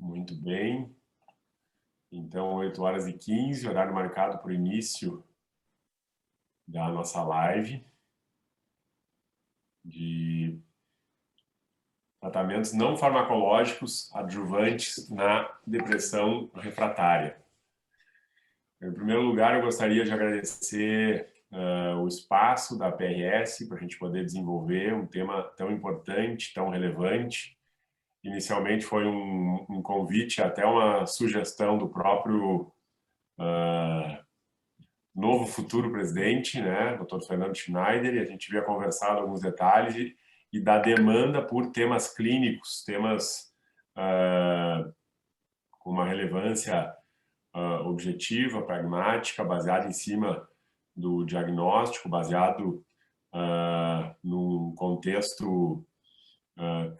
Muito bem. Então, 8h15, horário marcado para o início da nossa live de tratamentos não farmacológicos adjuvantes na depressão refratária. Em primeiro lugar, eu gostaria de agradecer o espaço da PRS para a gente poder desenvolver um tema tão importante, tão relevante. Inicialmente foi um convite, até uma sugestão do próprio novo futuro presidente, né, Dr. Fernando Schneider, e a gente havia conversado alguns detalhes e da demanda por temas clínicos, temas com uma relevância objetiva, pragmática, baseada em cima do diagnóstico, baseado num contexto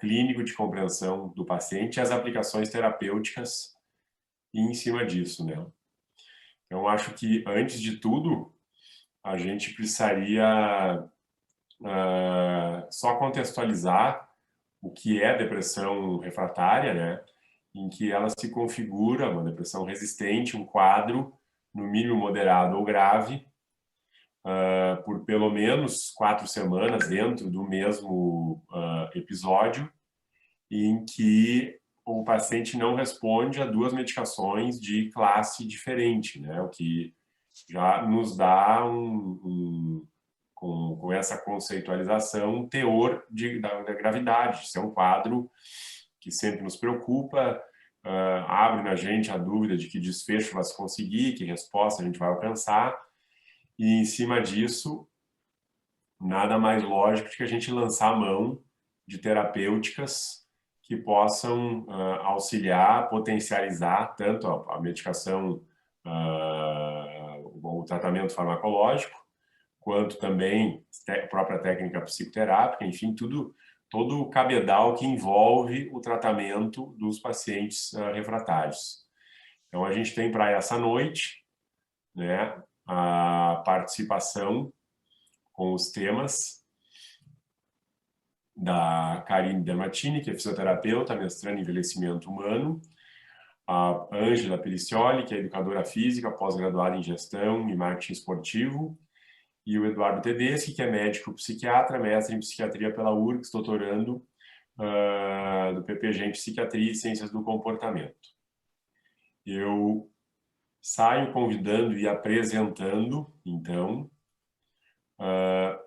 clínico de compreensão do paciente e as aplicações terapêuticas em cima disso, né? Então, acho que, antes de tudo, a gente precisaria só contextualizar o que é depressão refratária, né? Em que ela se configura, uma depressão resistente, um quadro, no mínimo moderado ou grave, por pelo menos 4 semanas dentro do mesmo episódio, em que o paciente não responde a 2 medicações de classe diferente, né? O que já nos dá com essa conceitualização, um teor da gravidade. Isso é um quadro que sempre nos preocupa, abre na gente a dúvida de que desfecho vai se conseguir, que resposta a gente vai alcançar, e em cima disso, nada mais lógico de que a gente lançar a mão de terapêuticas que possam auxiliar, potencializar tanto a medicação, o tratamento farmacológico, quanto também a própria técnica psicoterápica, enfim, todo o cabedal que envolve o tratamento dos pacientes refratários. Então, a gente tem para essa noite, né, a participação com os temas da Karine Dermatini, que é fisioterapeuta, mestrando em envelhecimento humano, a Ângela Pericioli, que é educadora física, pós-graduada em gestão e marketing esportivo, e o Eduardo Tedeschi, que é médico psiquiatra, mestre em psiquiatria pela URGS, doutorando do PPG em psiquiatria e ciências do comportamento. Eu saio convidando e apresentando, então, a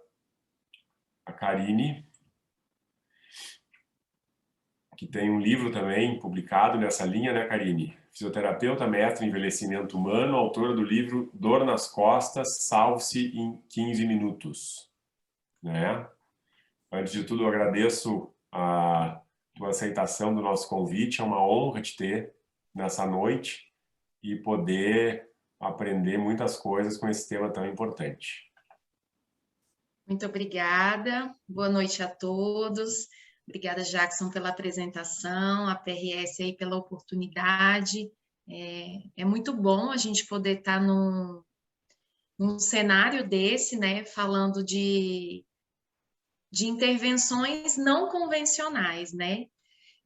Karine, que tem um livro também publicado nessa linha, né, Karine? Fisioterapeuta, mestre em envelhecimento humano, autora do livro Dor nas Costas, Salve-se em 15 Minutos. Né? Antes de tudo, eu agradeço a tua aceitação do nosso convite. É uma honra te ter nessa noite e poder aprender muitas coisas com esse tema tão importante. Muito obrigada. Boa noite a todos. Obrigada, Jackson, pela apresentação, a PRS aí pela oportunidade. É muito bom a gente poder estar num cenário desse, né, falando de intervenções não convencionais, né?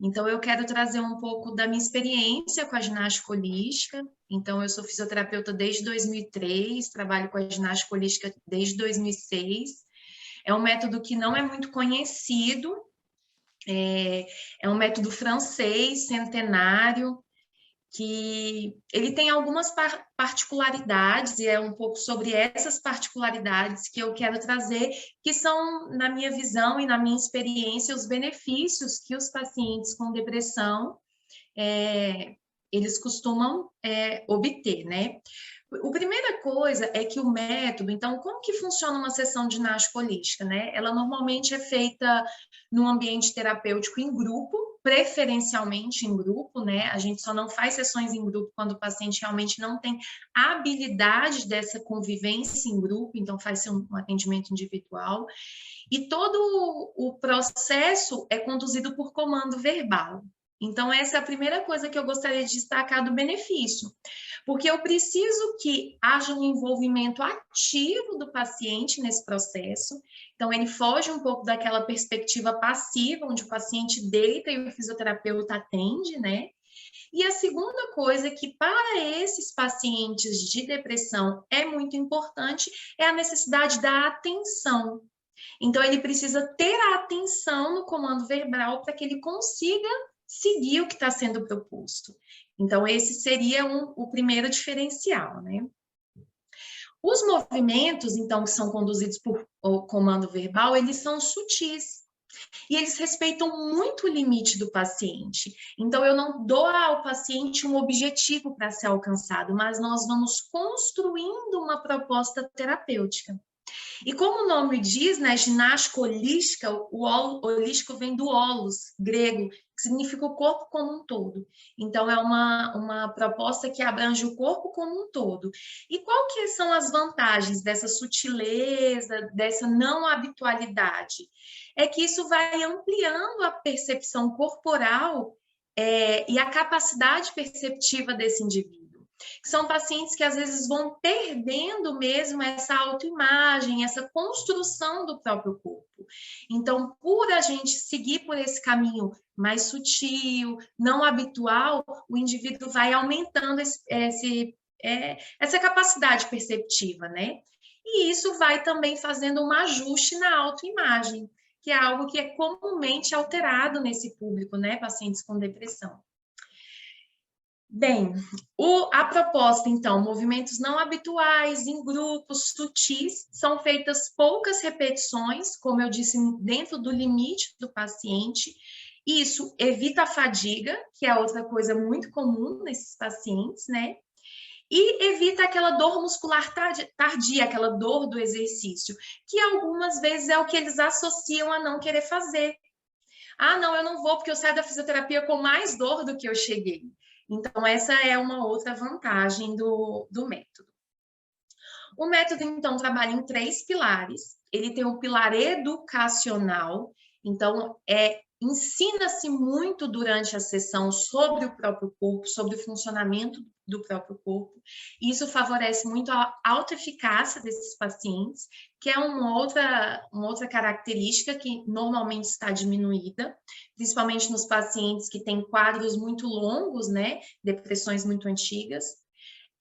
Então, eu quero trazer um pouco da minha experiência com a ginástica holística. Então, eu sou fisioterapeuta desde 2003, trabalho com a ginástica holística desde 2006. É um método que não é muito conhecido, é um método francês, centenário, que ele tem algumas particularidades, e é um pouco sobre essas particularidades que eu quero trazer, que são, na minha visão e na minha experiência, os benefícios que os pacientes com depressão eles costumam obter, né? A primeira coisa é que o método, então, como que funciona uma sessão de ginástica holística, né? Ela normalmente é feita num ambiente terapêutico em grupo, preferencialmente em grupo, né? A gente só não faz sessões em grupo quando o paciente realmente não tem a habilidade dessa convivência em grupo, então faz-se um atendimento individual. E todo o processo é conduzido por comando verbal. Então, essa é a primeira coisa que eu gostaria de destacar do benefício, porque eu preciso que haja um envolvimento ativo do paciente nesse processo. Então, ele foge um pouco daquela perspectiva passiva, onde o paciente deita e o fisioterapeuta atende, né? E a segunda coisa que para esses pacientes de depressão é muito importante é a necessidade da atenção. Então, ele precisa ter a atenção no comando verbal para que ele consiga seguir o que está sendo proposto. Então, esse seria o primeiro diferencial, né? Os movimentos, então, que são conduzidos por o comando verbal, eles são sutis. E eles respeitam muito o limite do paciente. Então, eu não dou ao paciente um objetivo para ser alcançado, mas nós vamos construindo uma proposta terapêutica. E como o nome diz, né, ginástica holística, o holístico vem do holos, grego, que significa o corpo como um todo. Então, é uma proposta que abrange o corpo como um todo. E qual que são as vantagens dessa sutileza, dessa não habitualidade? É que isso vai ampliando a percepção corporal e a capacidade perceptiva desse indivíduo. São pacientes que às vezes vão perdendo mesmo essa autoimagem, essa construção do próprio corpo. Então, por a gente seguir por esse caminho mais sutil, não habitual, o indivíduo vai aumentando essa capacidade perceptiva, né? E isso vai também fazendo um ajuste na autoimagem, que é algo que é comumente alterado nesse público, né? Pacientes com depressão. Bem, a proposta, então, movimentos não habituais, em grupos, sutis, são feitas poucas repetições, como eu disse, dentro do limite do paciente. Isso evita a fadiga, que é outra coisa muito comum nesses pacientes, né? E evita aquela dor muscular tardia, aquela dor do exercício, que algumas vezes é o que eles associam a não querer fazer. Ah, não, eu não vou porque eu saio da fisioterapia com mais dor do que eu cheguei. Então, essa é uma outra vantagem do método. O método, então, trabalha em 3 pilares. Ele tem o pilar educacional, então, ensina-se muito durante a sessão sobre o próprio corpo, sobre o funcionamento do próprio corpo. Isso favorece muito a autoeficácia desses pacientes, que é uma outra característica que normalmente está diminuída, principalmente nos pacientes que têm quadros muito longos, né? Depressões muito antigas.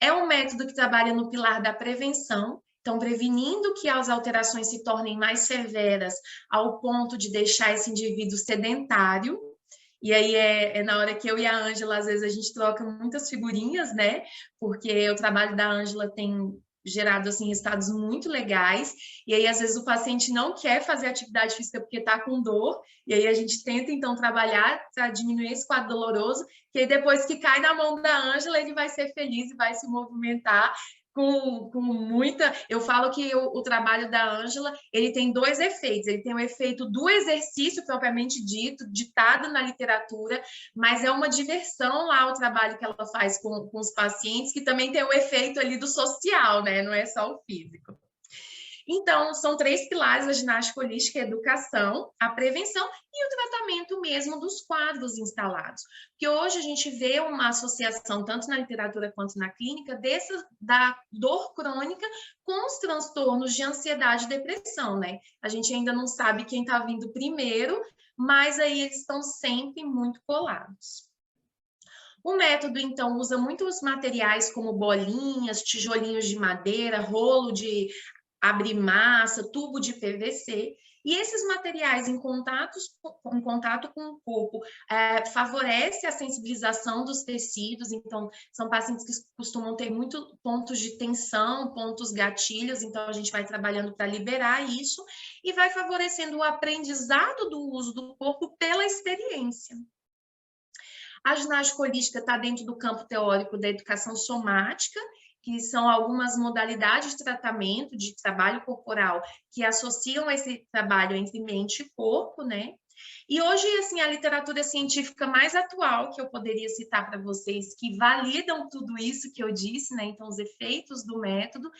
É um método que trabalha no pilar da prevenção, então prevenindo que as alterações se tornem mais severas ao ponto de deixar esse indivíduo sedentário. E aí é na hora que eu e a Ângela, às vezes a gente troca muitas figurinhas, né? Porque o trabalho da Ângela tem gerado assim resultados muito legais. E aí às vezes o paciente não quer fazer atividade física porque está com dor, e aí a gente tenta então trabalhar para diminuir esse quadro doloroso, que aí depois que cai na mão da Ângela, ele vai ser feliz e vai se movimentar com muita... Eu falo que o trabalho da Ângela, ele tem 2 efeitos. Ele tem o efeito do exercício propriamente dito, ditado na literatura, mas é uma diversão lá o trabalho que ela faz com os pacientes, que também tem o efeito ali do social, né? Não é só o físico. Então, são 3 pilares da ginástica holística: a educação, a prevenção e o tratamento mesmo dos quadros instalados. Porque hoje a gente vê uma associação, tanto na literatura quanto na clínica, da dor crônica com os transtornos de ansiedade e depressão, né? A gente ainda não sabe quem está vindo primeiro, mas aí eles estão sempre muito colados. O método, então, usa muitos materiais como bolinhas, tijolinhos de madeira, rolo de abrir massa, tubo de PVC, e esses materiais em contato com o corpo favorece a sensibilização dos tecidos. Então, são pacientes que costumam ter muitos pontos de tensão, pontos gatilhos, então a gente vai trabalhando para liberar isso e vai favorecendo o aprendizado do uso do corpo pela experiência. A ginástica holística está dentro do campo teórico da educação somática, que são algumas modalidades de tratamento, de trabalho corporal, que associam esse trabalho entre mente e corpo, né? E hoje, assim, a literatura científica mais atual que eu poderia citar para vocês, que validam tudo isso que eu disse, né? Então, os efeitos do método,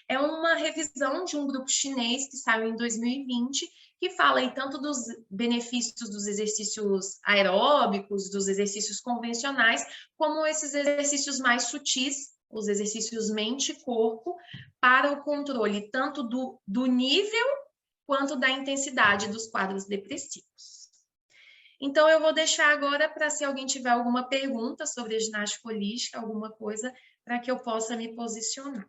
é uma revisão de um grupo chinês que saiu em 2020, que fala aí tanto dos benefícios dos exercícios aeróbicos, dos exercícios convencionais, como esses exercícios mais sutis, os exercícios mente e corpo, para o controle tanto do nível quanto da intensidade dos quadros depressivos. Então, eu vou deixar agora para se alguém tiver alguma pergunta sobre a ginástica holística, alguma coisa, para que eu possa me posicionar.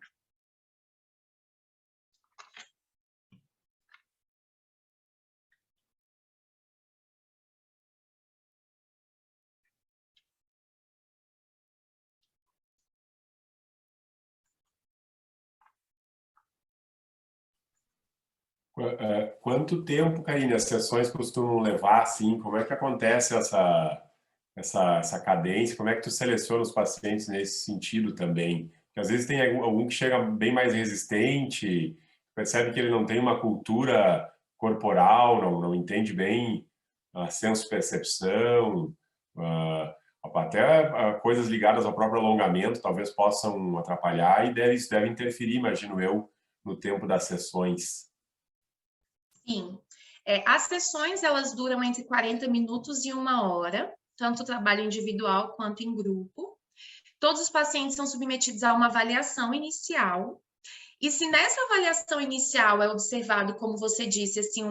Quanto tempo, Karine, as sessões costumam levar, assim? Como é que acontece essa cadência? Como é que tu seleciona os pacientes nesse sentido também? Porque às vezes tem algum que chega bem mais resistente, percebe que ele não tem uma cultura corporal, não entende bem a senso-percepção, até coisas ligadas ao próprio alongamento talvez possam atrapalhar e isso deve interferir, imagino eu, no tempo das sessões. Sim. As sessões, elas duram entre 40 minutos e 1 hora, tanto o trabalho individual quanto em grupo. Todos os pacientes são submetidos a uma avaliação inicial. E se nessa avaliação inicial é observado, como você disse, assim,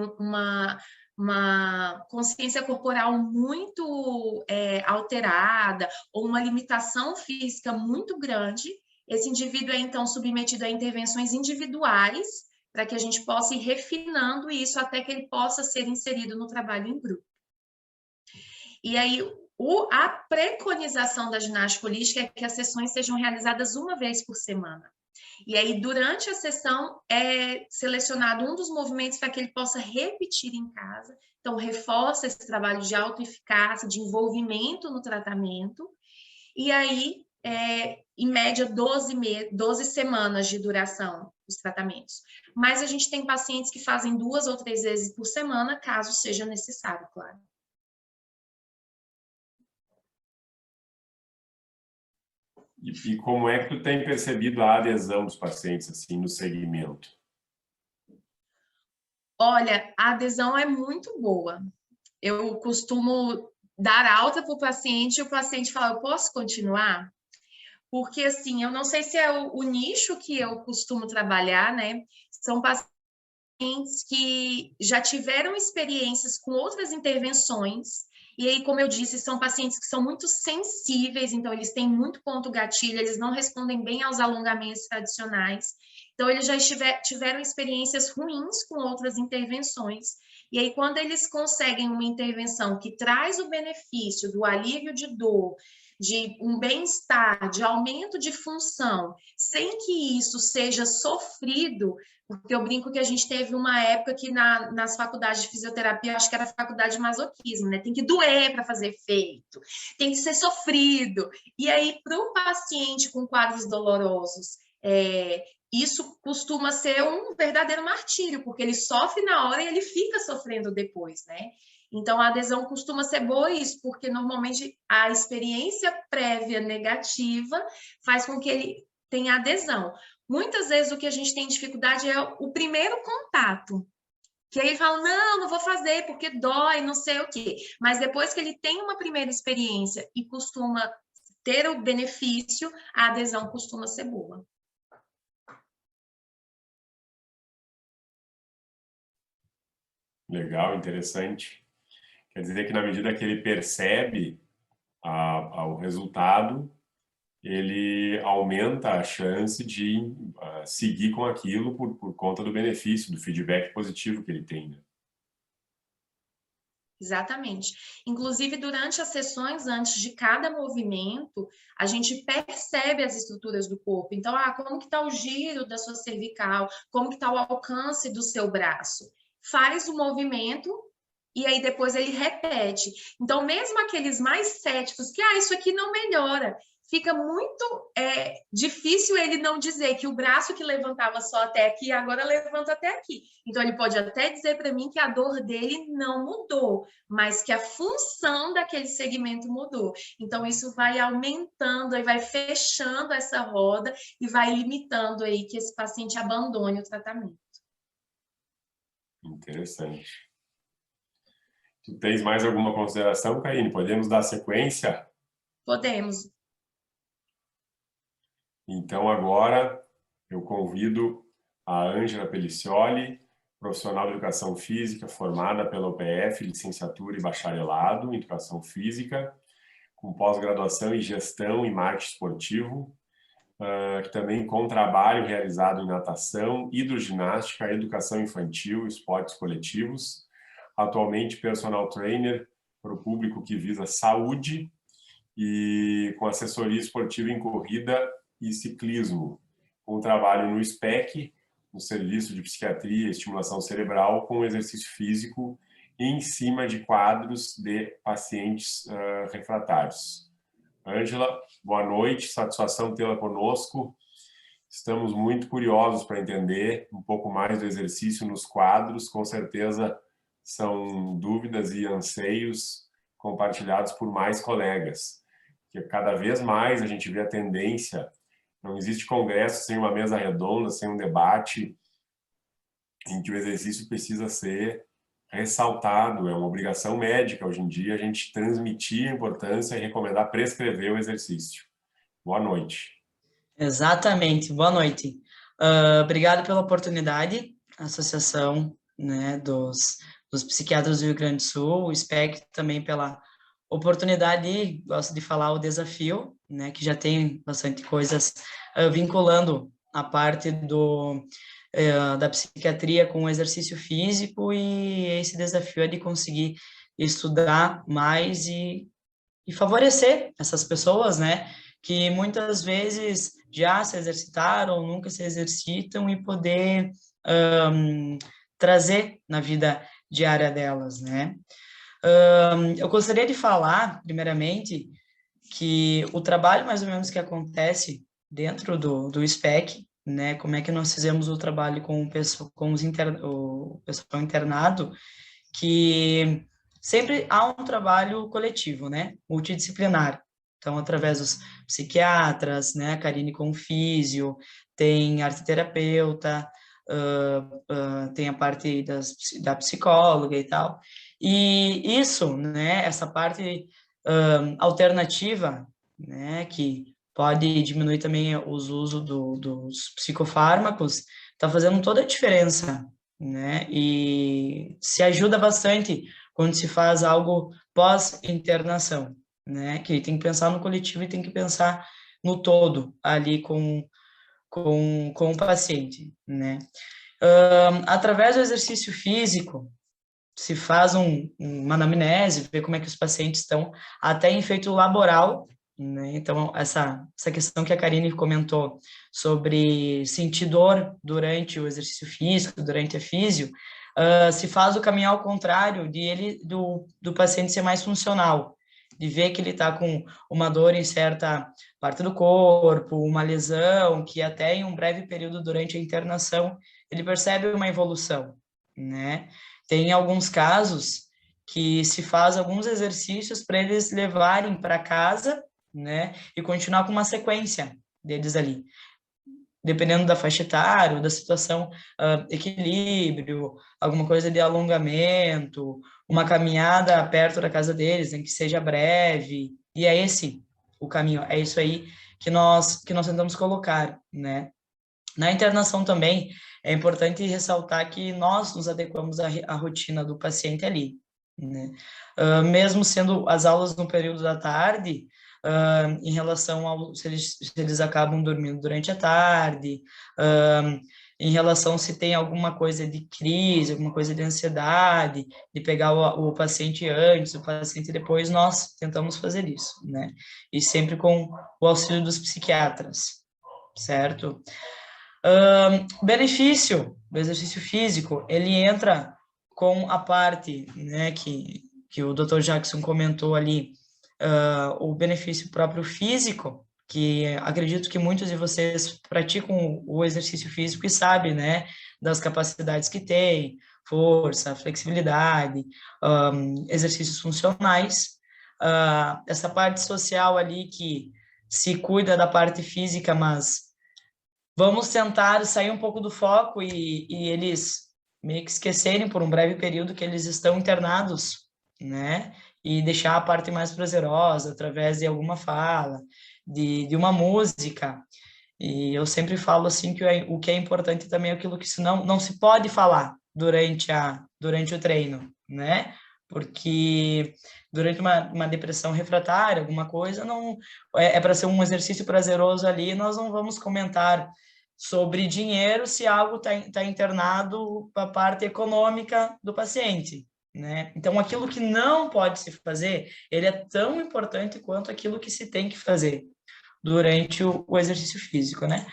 uma consciência corporal muito alterada ou uma limitação física muito grande, esse indivíduo é então submetido a intervenções individuais para que a gente possa ir refinando isso até que ele possa ser inserido no trabalho em grupo. E aí, a preconização da ginástica holística é que as sessões sejam realizadas uma vez por semana. E aí, durante a sessão, é selecionado um dos movimentos para que ele possa repetir em casa. Então, reforça esse trabalho de autoeficácia, de envolvimento no tratamento. E aí, em média, 12 semanas de duração os tratamentos. Mas a gente tem pacientes que fazem 2 ou 3 vezes por semana, caso seja necessário, claro. E como é que tu tem percebido a adesão dos pacientes assim no segmento? Olha, a adesão é muito boa. Eu costumo dar alta para o paciente e o paciente fala, eu posso continuar? Porque, assim, eu não sei se é o nicho que eu costumo trabalhar, né? São pacientes que já tiveram experiências com outras intervenções, e aí, como eu disse, são pacientes que são muito sensíveis, então eles têm muito ponto gatilho, eles não respondem bem aos alongamentos tradicionais. Então, eles já tiveram experiências ruins com outras intervenções. E aí, quando eles conseguem uma intervenção que traz o benefício do alívio de dor, de um bem-estar, de aumento de função, sem que isso seja sofrido, porque eu brinco que a gente teve uma época que nas faculdades de fisioterapia, acho que era faculdade de masoquismo, né? Tem que doer para fazer efeito, tem que ser sofrido. E aí, para o paciente com quadros dolorosos, isso costuma ser um verdadeiro martírio, porque ele sofre na hora e ele fica sofrendo depois, né? Então, a adesão costuma ser boa isso, porque normalmente a experiência prévia negativa faz com que ele tenha adesão. Muitas vezes o que a gente tem dificuldade é o primeiro contato. Que aí ele fala, não vou fazer porque dói, não sei o quê. Mas depois que ele tem uma primeira experiência e costuma ter o benefício, a adesão costuma ser boa. Legal, interessante. Quer dizer que na medida que ele percebe o resultado, ele aumenta a chance de seguir com aquilo por conta do benefício, do feedback positivo que ele tem, né? Exatamente. Inclusive, durante as sessões, antes de cada movimento, a gente percebe as estruturas do corpo. Então, como que está o giro da sua cervical? Como que está o alcance do seu braço? Faz o movimento e aí depois ele repete. Então, mesmo aqueles mais céticos que, isso aqui não melhora, fica muito difícil ele não dizer que o braço que levantava só até aqui, agora levanta até aqui. Então, ele pode até dizer para mim que a dor dele não mudou, mas que a função daquele segmento mudou. Então, isso vai aumentando, aí vai fechando essa roda e vai limitando aí que esse paciente abandone o tratamento. Interessante. Tu tens mais alguma consideração, Karine? Podemos dar sequência? Podemos. Então, agora eu convido a Ângela Pelicioli profissional de educação física, formada pela UPF, licenciatura e bacharelado em educação física, com pós-graduação em gestão e marketing esportivo, que também com trabalho realizado em natação, hidroginástica, educação infantil e esportes coletivos. Atualmente personal trainer para o público que visa saúde e com assessoria esportiva em corrida e ciclismo, com trabalho no SPEC, no Serviço de Psiquiatria e Estimulação Cerebral, com exercício físico em cima de quadros de pacientes refratários. Ângela, boa noite, satisfação tê-la conosco. Estamos muito curiosos para entender um pouco mais do exercício nos quadros, com certeza são dúvidas e anseios compartilhados por mais colegas, que cada vez mais a gente vê a tendência, não existe congresso sem uma mesa redonda, sem um debate, em que o exercício precisa ser ressaltado, é uma obrigação médica hoje em dia a gente transmitir a importância e recomendar prescrever o exercício. Boa noite. Exatamente, boa noite. Obrigado pela oportunidade, a Associação, né, dos Psiquiatras do Rio Grande do Sul, o SPEC também pela oportunidade, gosto de falar o desafio, né, que já tem bastante coisas vinculando a parte da psiquiatria com o exercício físico, e esse desafio é de conseguir estudar mais e favorecer essas pessoas, né, que muitas vezes já se exercitaram, nunca se exercitam, e poder trazer na vida diária delas, né. Eu gostaria de falar, primeiramente, que o trabalho mais ou menos que acontece dentro do SPEC, né, como é que nós fizemos o trabalho com o pessoal internado, que sempre há um trabalho coletivo, né, multidisciplinar. Então, através dos psiquiatras, né, a Karine com físio, tem arteterapeuta, tem a parte da psicóloga e tal. E isso, né, essa parte alternativa, né, que pode diminuir também o uso dos psicofármacos, está fazendo toda a diferença, né, e se ajuda bastante quando se faz algo pós-internação, né, que tem que pensar no coletivo e tem que pensar no todo ali com o paciente, né. Através do exercício físico, se faz uma anamnese, ver como é que os pacientes estão, até em efeito laboral, né? Então, essa questão que a Karine comentou sobre sentir dor durante o exercício físico, durante a físio, se faz o caminho ao contrário do paciente ser mais funcional, de ver que ele está com uma dor em certa parte do corpo, uma lesão, que até em um breve período durante a internação, ele percebe uma evolução, né? Tem alguns casos que se faz alguns exercícios para eles levarem para casa, né, e continuar com uma sequência deles ali. Dependendo da faixa etária, da situação, equilíbrio, alguma coisa de alongamento, uma caminhada perto da casa deles, em que seja breve, e é esse o caminho, é isso aí que nós tentamos colocar, né. Na internação também, é importante ressaltar que nós nos adequamos à rotina do paciente ali, né. Mesmo sendo as aulas no período da tarde, em relação ao se eles acabam dormindo durante a tarde, em relação se tem alguma coisa de crise, alguma coisa de ansiedade, de pegar o paciente antes, o paciente depois, nós tentamos fazer isso, né, e sempre com o auxílio dos psiquiatras, certo? Benefício do exercício físico, ele entra com a parte, né, que o Dr. Jackson comentou ali, o benefício próprio físico, que acredito que muitos de vocês praticam o exercício físico e sabem, né, das capacidades que tem, força, flexibilidade, exercícios funcionais, essa parte social ali que se cuida da parte física, mas vamos tentar sair um pouco do foco e eles meio que esquecerem por um breve período que eles estão internados, né? E deixar a parte mais prazerosa através de alguma fala, de uma música. E eu sempre falo assim que o que é importante também é aquilo que não se pode falar, durante o treino, né? Porque durante uma depressão refratária, alguma coisa, não é para ser um exercício prazeroso ali, nós não vamos comentar sobre dinheiro se algo tá internado para a parte econômica do paciente, né? Então, aquilo que não pode se fazer, ele é tão importante quanto aquilo que se tem que fazer durante o exercício físico, né?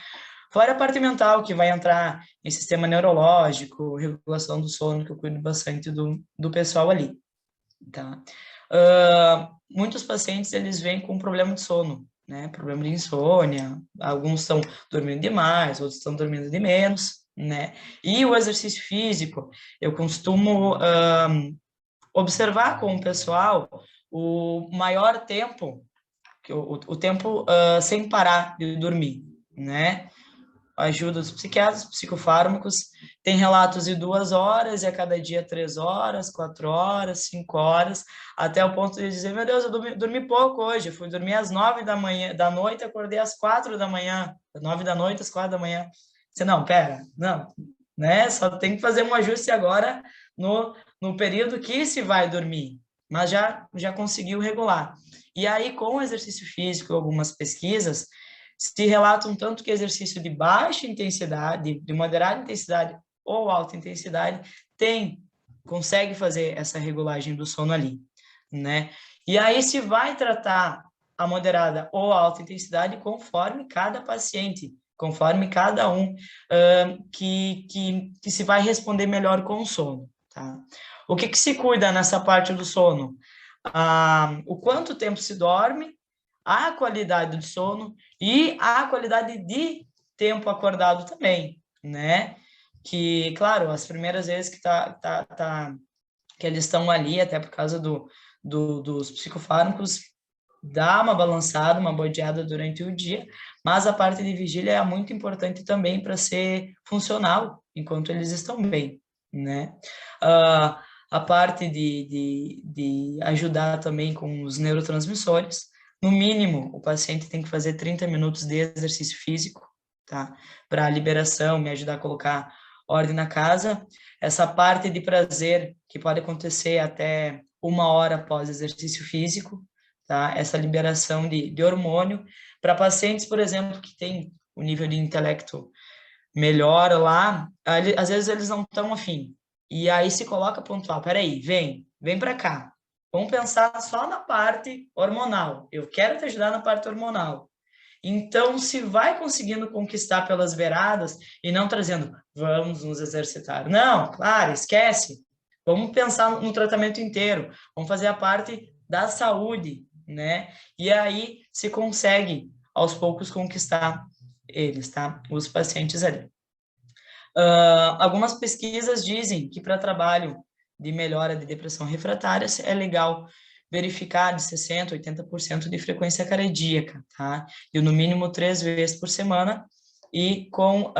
Fora a parte mental, que vai entrar em sistema neurológico, regulação do sono, que eu cuido bastante do pessoal ali, tá? Muitos pacientes, eles vêm com problema de sono, né? Problema de insônia, alguns estão dormindo demais, outros estão dormindo de menos, né? E o exercício físico, eu costumo observar com o pessoal o maior tempo, o tempo sem parar de dormir, né? Ajuda dos psiquiatras, psicofármacos, tem relatos de 2 horas, e a cada dia 3 horas, 4 horas, 5 horas, até o ponto de dizer, meu Deus, eu dormi pouco hoje, eu fui dormir às 9 da noite, acordei às 4 da manhã, 9 da noite, às 4 da manhã. Você, não, pera, não, né? Só tem que fazer um ajuste agora no período que se vai dormir, mas já conseguiu regular. E aí, com o exercício físico, algumas pesquisas, se relatam tanto que exercício de baixa intensidade, de moderada intensidade ou alta intensidade, consegue fazer essa regulagem do sono ali, né? E aí se vai tratar a moderada ou alta intensidade conforme cada paciente, conforme cada um que se vai responder melhor com o sono, tá? O que se cuida nessa parte do sono? O quanto tempo se dorme, a qualidade do sono e a qualidade de tempo acordado também, né? Que, claro, as primeiras vezes que eles estão ali, até por causa dos psicofármacos, dá uma balançada, uma bodeada durante o dia, mas a parte de vigília é muito importante também para ser funcional enquanto eles estão bem, né? A parte de ajudar também com os neurotransmissores. No mínimo, o paciente tem que fazer 30 minutos de exercício físico, tá? Para a liberação, me ajudar a colocar ordem na casa. Essa parte de prazer, que pode acontecer até 1 hora após exercício físico, tá? Essa liberação de hormônio. Para pacientes, por exemplo, que têm o nível de intelecto melhor lá, às vezes eles não estão afim. E aí se coloca pontual, peraí, vem para cá. Vamos pensar só na parte hormonal. Eu quero te ajudar na parte hormonal. Então, se vai conseguindo conquistar pelas beiradas e não trazendo, vamos nos exercitar. Não, claro, esquece. Vamos pensar no tratamento inteiro. Vamos fazer a parte da saúde, né? E aí se consegue, aos poucos, conquistar eles, tá? Os pacientes ali. Algumas pesquisas dizem que para trabalho de melhora de depressão refratária é legal verificar de 60% a 80% de frequência cardíaca, tá? E no mínimo 3 vezes por semana e com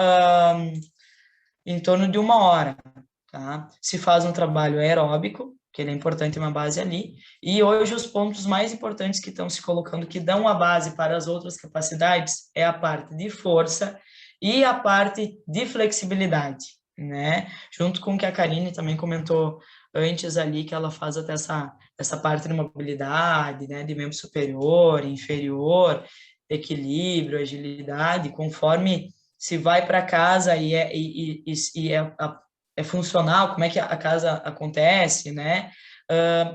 em torno de 1 hora, tá? Se faz um trabalho aeróbico, que ele é importante uma base ali, e hoje os pontos mais importantes que estão se colocando, que dão a base para as outras capacidades, é a parte de força e a parte de flexibilidade, né? Junto com o que a Karine também comentou antes ali, que ela faz até essa parte de mobilidade, né? De membro superior, inferior, equilíbrio, agilidade, conforme se vai para casa e é funcional, como é que a casa acontece, né?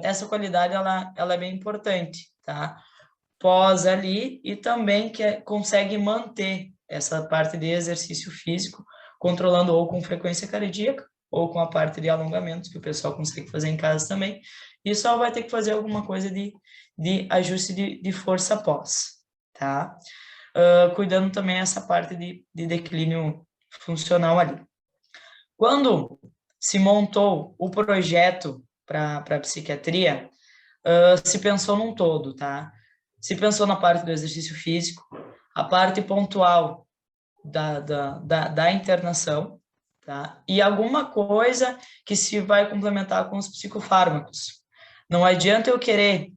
Essa qualidade, ela é bem importante, tá? Pós ali, e também consegue manter essa parte de exercício físico, controlando ou com frequência cardíaca, ou com a parte de alongamentos, que o pessoal consegue fazer em casa também, e só vai ter que fazer alguma coisa de ajuste de força pós, tá? Cuidando também essa parte de declínio funcional ali. Quando se montou o projeto para a psiquiatria, se pensou num todo, tá? Se pensou na parte do exercício físico, a parte pontual da internação, tá? E alguma coisa que se vai complementar com os psicofármacos. Não adianta eu querer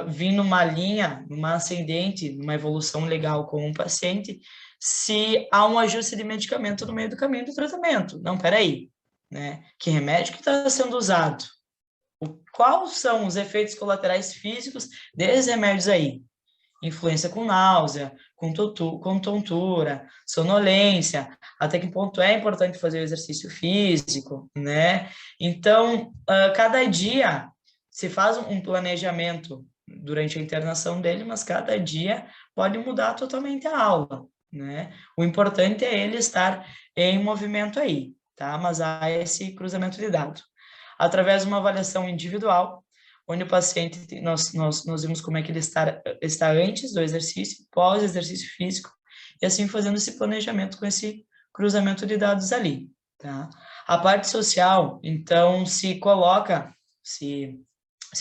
vir numa linha, numa ascendente, numa evolução legal com um paciente, se há um ajuste de medicamento no meio do caminho do tratamento. Não, peraí. né? Que remédio que está sendo usado? Quais são os efeitos colaterais físicos desses remédios aí? Influência com náusea, com tontura, sonolência, até que ponto é importante fazer o exercício físico, né? Então, cada dia se faz um planejamento durante a internação dele, mas cada dia pode mudar totalmente a aula, né? O importante é ele estar em movimento aí, tá? Mas há esse cruzamento de dados. Através de uma avaliação individual, onde o paciente, nós vimos como é que ele está antes do exercício, pós-exercício físico, e assim fazendo esse planejamento com esse cruzamento de dados ali, tá? A parte social, então, se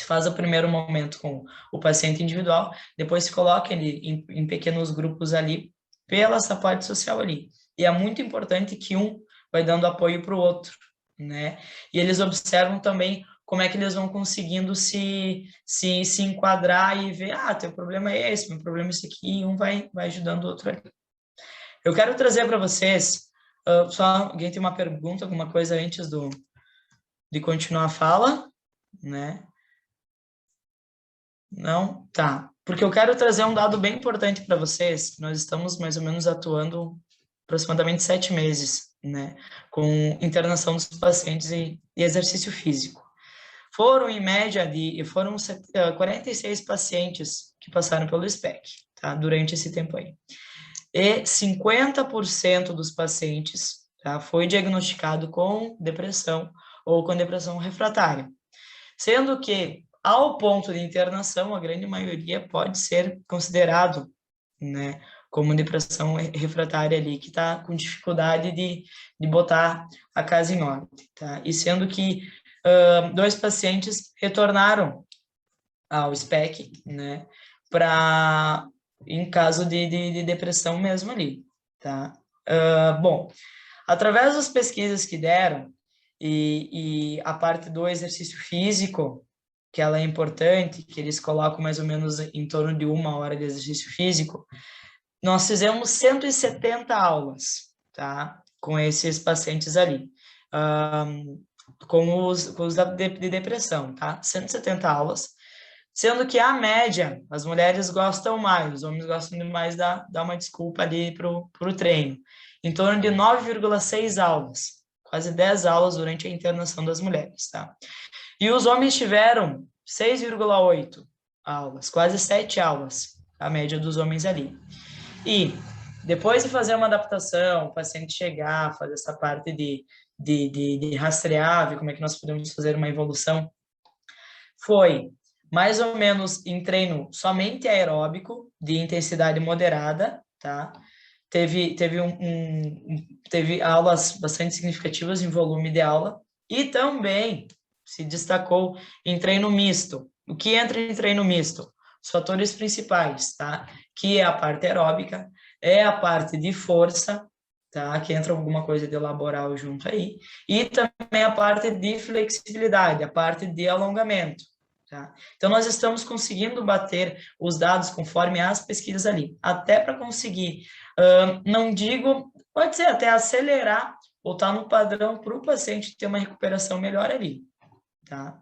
faz o primeiro momento com o paciente individual, depois se coloca ele em pequenos grupos ali, pela essa parte social ali. E é muito importante que um vai dando apoio para o outro, né? E eles observam também como é que eles vão conseguindo se enquadrar e ver, teu problema é esse, meu problema é esse aqui, e um vai ajudando o outro ali. Eu quero trazer para vocês, só alguém tem uma pergunta, alguma coisa antes de continuar a fala, né? Não? Tá. Porque eu quero trazer um dado bem importante para vocês. Nós estamos mais ou menos atuando aproximadamente 7 meses, né? Com internação dos pacientes e exercício físico. Foram, em média, 46 pacientes que passaram pelo SPEC, tá? Durante esse tempo aí. E 50% dos pacientes, tá? Foi diagnosticado com depressão ou com depressão refratária. Sendo que, ao ponto de internação, a grande maioria pode ser considerado, né, como depressão refratária ali, que está com dificuldade de botar a casa em ordem, tá? E sendo que 2 pacientes retornaram ao SPEC, né, em caso de depressão mesmo ali, tá? Bom, através das pesquisas que deram, e a parte do exercício físico, que ela é importante, que eles colocam mais ou menos em torno de 1 hora de exercício físico, nós fizemos 170 aulas, tá? Com esses pacientes ali, com os de depressão, tá? 170 aulas, sendo que a média, as mulheres gostam mais, os homens gostam de mais dar uma desculpa ali pro treino, em torno de 9,6 aulas, quase 10 aulas durante a internação das mulheres, tá? E os homens tiveram 6,8 aulas, quase 7 aulas, a média dos homens ali. E depois de fazer uma adaptação, o paciente chegar, fazer essa parte de rastrear, ver como é que nós podemos fazer uma evolução, foi mais ou menos em treino somente aeróbico, de intensidade moderada, tá? Teve aulas bastante significativas em volume de aula, e também se destacou em treino misto. O que entra em treino misto? Os fatores principais, tá? Que é a parte aeróbica, é a parte de força, tá? Que entra alguma coisa de laboral junto aí, e também a parte de flexibilidade, a parte de alongamento, tá? Então, nós estamos conseguindo bater os dados conforme as pesquisas ali, até para conseguir, não digo, pode ser até acelerar ou estar no padrão para o paciente ter uma recuperação melhor ali, tá?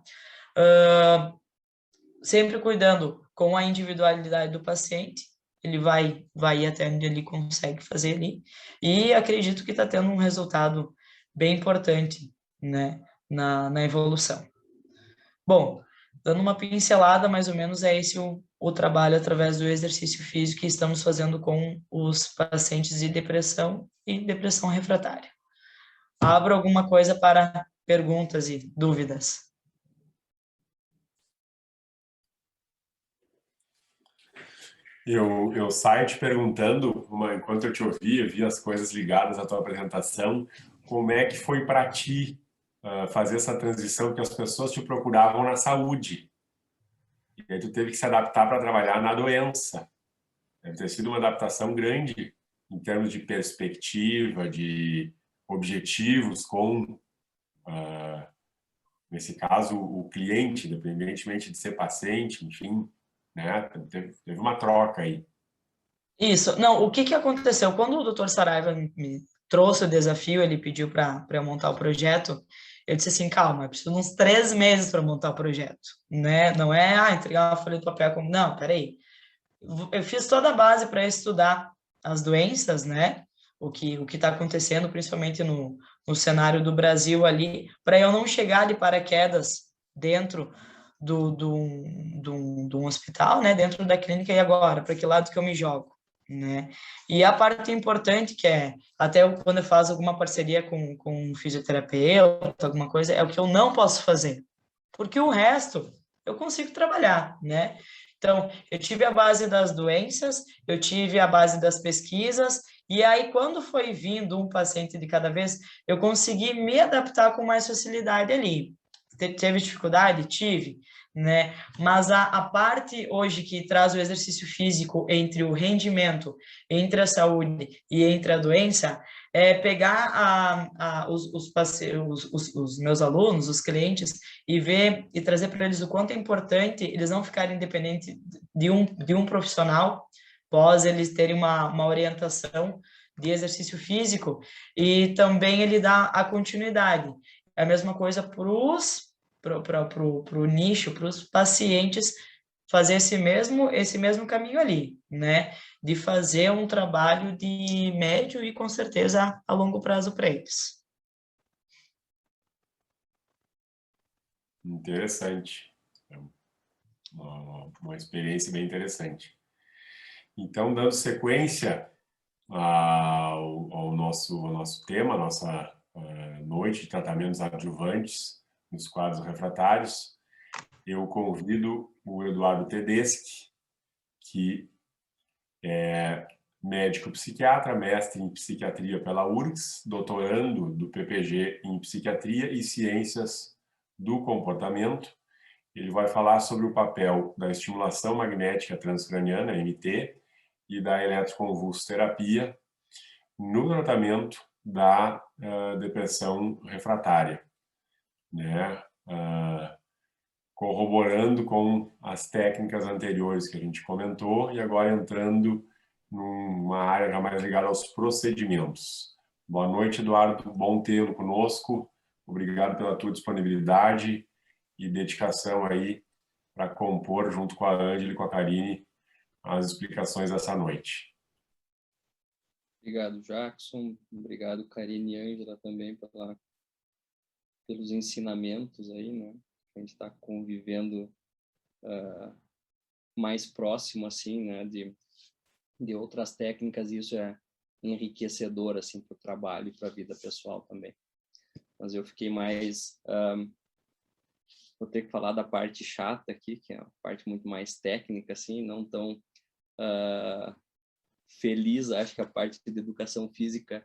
Sempre cuidando com a individualidade do paciente, ele vai até onde ele consegue fazer ali, e acredito que está tendo um resultado bem importante, né, na evolução. Bom, dando uma pincelada, mais ou menos é esse o trabalho através do exercício físico que estamos fazendo com os pacientes de depressão e depressão refratária. Abro alguma coisa para perguntas e dúvidas. Eu saio te perguntando, enquanto eu te ouvi, eu vi as coisas ligadas à tua apresentação, como é que foi para ti fazer essa transição que as pessoas te procuravam na saúde? E aí tu teve que se adaptar para trabalhar na doença. Deve ter sido uma adaptação grande em termos de perspectiva, de objetivos com, nesse caso, o cliente, independentemente de ser paciente, enfim, né? Teve uma troca aí. Isso. Não, o que aconteceu? Quando o Dr. Saraiva me trouxe o desafio, ele pediu para eu montar o projeto, eu disse assim, calma, eu preciso de uns 3 meses para montar o projeto, né? Não é, entregar uma folha de papel como... Não, peraí. Eu fiz toda a base para estudar as doenças, né? O que está acontecendo, principalmente no cenário do Brasil ali, para eu não chegar de paraquedas dentro do hospital, né? Dentro da clínica, e agora? Para que lado que eu me jogo? Né? E a parte importante, que é, até quando eu faço alguma parceria com um fisioterapeuta, alguma coisa, é o que eu não posso fazer. Porque o resto eu consigo trabalhar, né? Então, eu tive a base das doenças, eu tive a base das pesquisas, e aí, quando foi vindo um paciente de cada vez, eu consegui me adaptar com mais facilidade ali. Teve dificuldade? Tive, né? Mas a parte hoje que traz o exercício físico entre o rendimento, entre a saúde e entre a doença, é pegar os meus alunos, os clientes, e ver e trazer para eles o quanto é importante eles não ficarem dependentes de um profissional, após eles terem uma orientação de exercício físico, e também ele dá a continuidade. É a mesma coisa para o nicho, para os pacientes, fazer esse mesmo caminho ali, né? De fazer um trabalho de médio e, com certeza, a longo prazo para eles. Interessante. É uma experiência bem interessante. Então, dando sequência ao nosso tema, nossa noite de tratamentos adjuvantes nos quadros refratários, eu convido o Eduardo Tedeschi, que é médico psiquiatra, mestre em psiquiatria pela URGS, doutorando do PPG em psiquiatria e ciências do comportamento. Ele vai falar sobre o papel da estimulação magnética transcraniana, MT, e da eletroconvulsoterapia no tratamento da depressão refratária, né? Corroborando com as técnicas anteriores que a gente comentou e agora entrando numa área já mais ligada aos procedimentos. Boa noite, Eduardo. Bom tê-lo conosco. Obrigado pela tua disponibilidade e dedicação aí para compor, junto com a Ângela e com a Karine, as explicações dessa noite. Obrigado, Jackson. Obrigado, Karine e Ângela, também pelos ensinamentos aí, né? A gente está convivendo mais próximo, assim, né? De outras técnicas, e isso é enriquecedor, assim, para o trabalho e para a vida pessoal também. Mas eu fiquei mais... vou ter que falar da parte chata aqui, que é a parte muito mais técnica, assim, não tão feliz, acho que a parte de educação física,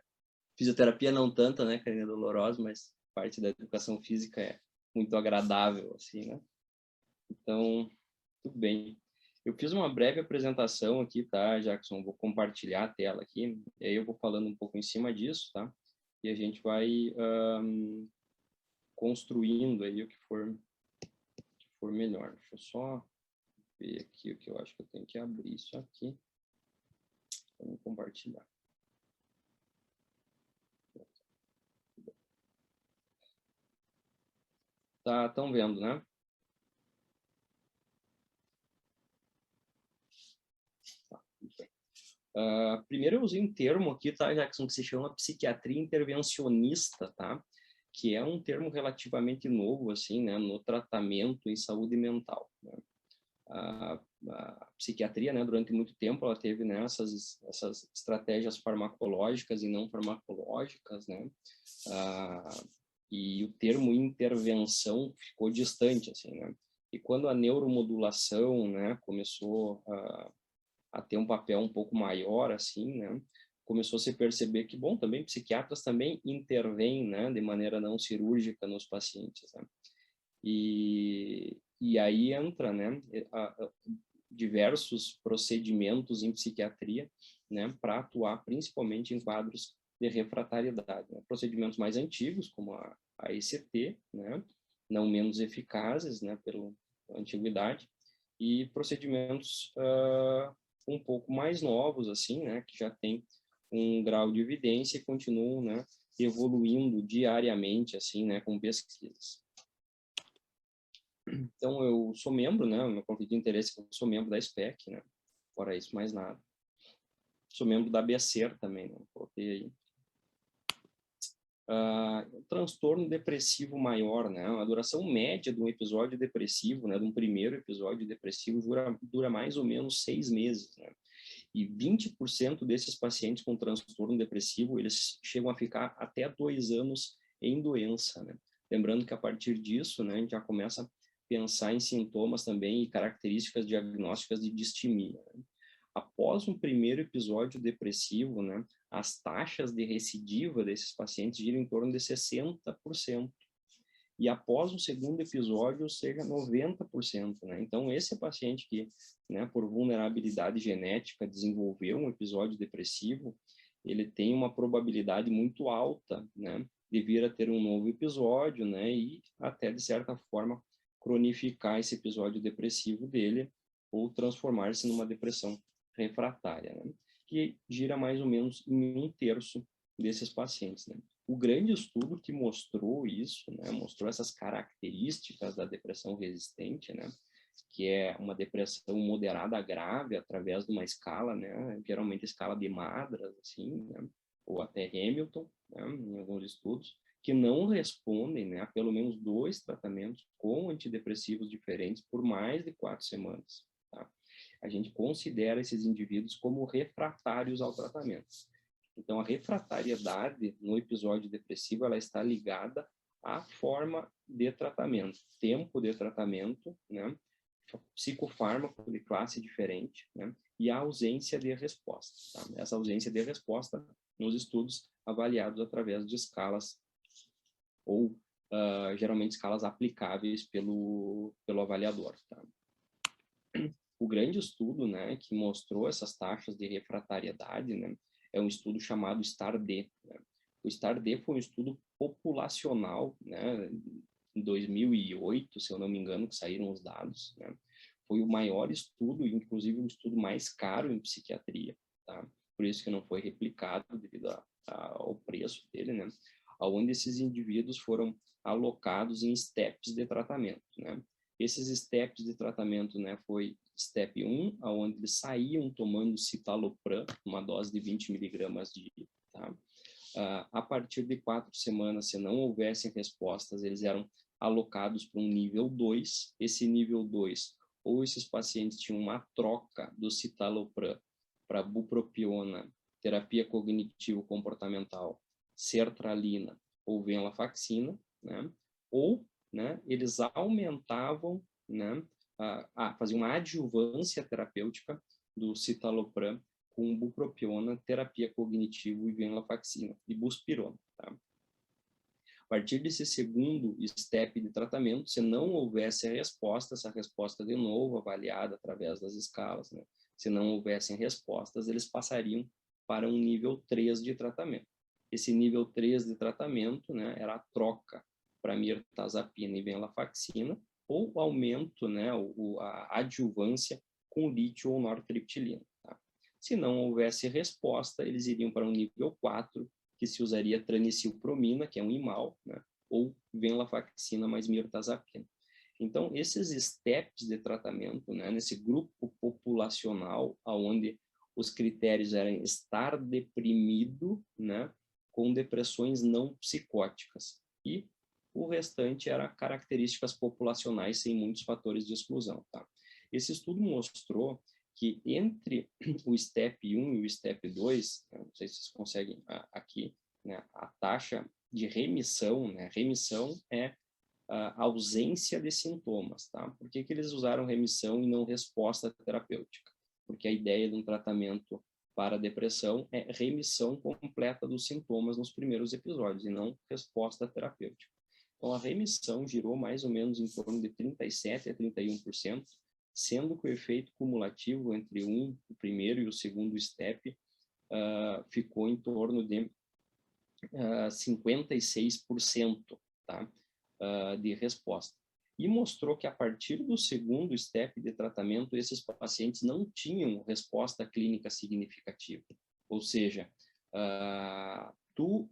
fisioterapia não tanto, né, Karine, é dolorosa, mas a parte da educação física é muito agradável, assim, né? Então, tudo bem. Eu fiz uma breve apresentação aqui, tá, Jackson? Vou compartilhar a tela aqui, e aí eu vou falando um pouco em cima disso, tá? E a gente vai construindo aí o que for melhor. Deixa eu só ver aqui o que eu acho que eu tenho que abrir isso aqui. Vamos compartilhar. Tá, estão vendo, né? Primeiro eu usei um termo aqui, tá, Jackson, que se chama psiquiatria intervencionista, tá? Que é um termo relativamente novo, assim, né, no tratamento em saúde mental, né? A psiquiatria, né, durante muito tempo, ela teve, né, essas estratégias farmacológicas e não farmacológicas, né? E o termo intervenção ficou distante, assim, né? E quando a neuromodulação, né, começou a ter um papel um pouco maior, assim, né, começou a se perceber que, bom, também psiquiatras também intervêm, né, de maneira não cirúrgica nos pacientes, né? E aí entra, né, diversos procedimentos em psiquiatria, né, para atuar principalmente em quadros de refratariedade, né? Procedimentos mais antigos, como a ECT, né, não menos eficazes, né, pela antiguidade, e procedimentos um pouco mais novos, assim, né, que já tem um grau de evidência e continuam, né, evoluindo diariamente, assim, né, com pesquisas. Então, eu sou membro, né, meu conflito de interesse, eu sou membro da SPEC, né, fora isso, mais nada. Sou membro da BSER também, né, coloquei aí. Transtorno depressivo maior, né, a duração média de um episódio depressivo, né, de um primeiro episódio depressivo, dura mais ou menos 6 meses, né, e 20% desses pacientes com transtorno depressivo, eles chegam a ficar até 2 anos em doença, né. Lembrando que a partir disso, né, a gente já começa a pensar em sintomas também e características diagnósticas de distimia, né. Após um primeiro episódio depressivo, né, as taxas de recidiva desses pacientes giram em torno de 60%. E após um segundo episódio, chega a 90%. Né? Então, esse paciente que, né, por vulnerabilidade genética, desenvolveu um episódio depressivo, ele tem uma probabilidade muito alta, né, de vir a ter um novo episódio, né, e até, de certa forma, cronificar esse episódio depressivo dele ou transformar-se numa depressão refratária, né? Que gira mais ou menos em 1/3 desses pacientes, né? O grande estudo que mostrou isso, né, mostrou essas características da depressão resistente, né, que é uma depressão moderada grave através de uma escala, né, geralmente escala de Madras, assim, né, ou até Hamilton, né, em alguns estudos, que não respondem, né, a pelo menos 2 tratamentos com antidepressivos diferentes por mais de 4 semanas. Tá? A gente considera esses indivíduos como refratários ao tratamento. Então, a refratariedade no episódio depressivo, ela está ligada à forma de tratamento, tempo de tratamento, né, psicofármaco de classe diferente, né, e a ausência de resposta. Tá? Essa ausência de resposta nos estudos avaliados através de escalas ou, geralmente, escalas aplicáveis pelo avaliador. Tá? O grande estudo, né, que mostrou essas taxas de refratariedade, né, é um estudo chamado STAR-D. Né? O STAR-D foi um estudo populacional, né, em 2008, se eu não me engano, que saíram os dados. Né? Foi o maior estudo, inclusive o estudo mais caro em psiquiatria. Tá? Por isso que não foi replicado devido ao preço dele, né? Onde esses indivíduos foram alocados em steps de tratamento. Né? Esses steps de tratamento, né, foi step 1, onde eles saíam tomando citalopram, uma dose de 20 miligramas dia. Tá? A partir de 4 semanas, se não houvessem respostas, eles eram alocados para um nível 2. Esse nível 2, ou esses pacientes tinham uma troca do citalopram para bupropiona, terapia cognitivo-comportamental, sertralina ou venlafaxina, né? Ou, né, eles aumentavam, né, faziam uma adjuvância terapêutica do citalopram com bupropiona, terapia cognitivo e venlafaxina e buspirona. Tá? A partir desse segundo step de tratamento, se não houvesse a resposta, essa resposta de novo avaliada através das escalas, né? Se não houvessem respostas, eles passariam para um nível 3 de tratamento. Esse nível 3 de tratamento, né, era a troca para mirtazapina e venlafaxina, ou o aumento, né, a adjuvância com lítio ou nortriptilina. Tá? Se não houvesse resposta, eles iriam para um nível 4, que se usaria tranicilpromina, que é um imal, né, ou venlafaxina mais mirtazapina. Então, esses steps de tratamento, né, nesse grupo populacional, onde os critérios eram estar deprimido, né, com depressões não psicóticas, e o restante era características populacionais sem muitos fatores de exclusão. Tá? Esse estudo mostrou que entre o STEP 1 e o STEP 2, não sei se vocês conseguem aqui, né, a taxa de remissão, né, remissão é a ausência de sintomas. Tá? Por que eles usaram remissão e não resposta terapêutica? Porque a ideia de um tratamento para depressão é remissão completa dos sintomas nos primeiros episódios e não resposta terapêutica. Então, a remissão girou mais ou menos em torno de 37% a 31%, sendo que o efeito cumulativo entre o primeiro e o segundo STEP ficou em torno de 56%, tá? De resposta. E mostrou que a partir do segundo STEP de tratamento, esses pacientes não tinham resposta clínica significativa. Ou seja, Tu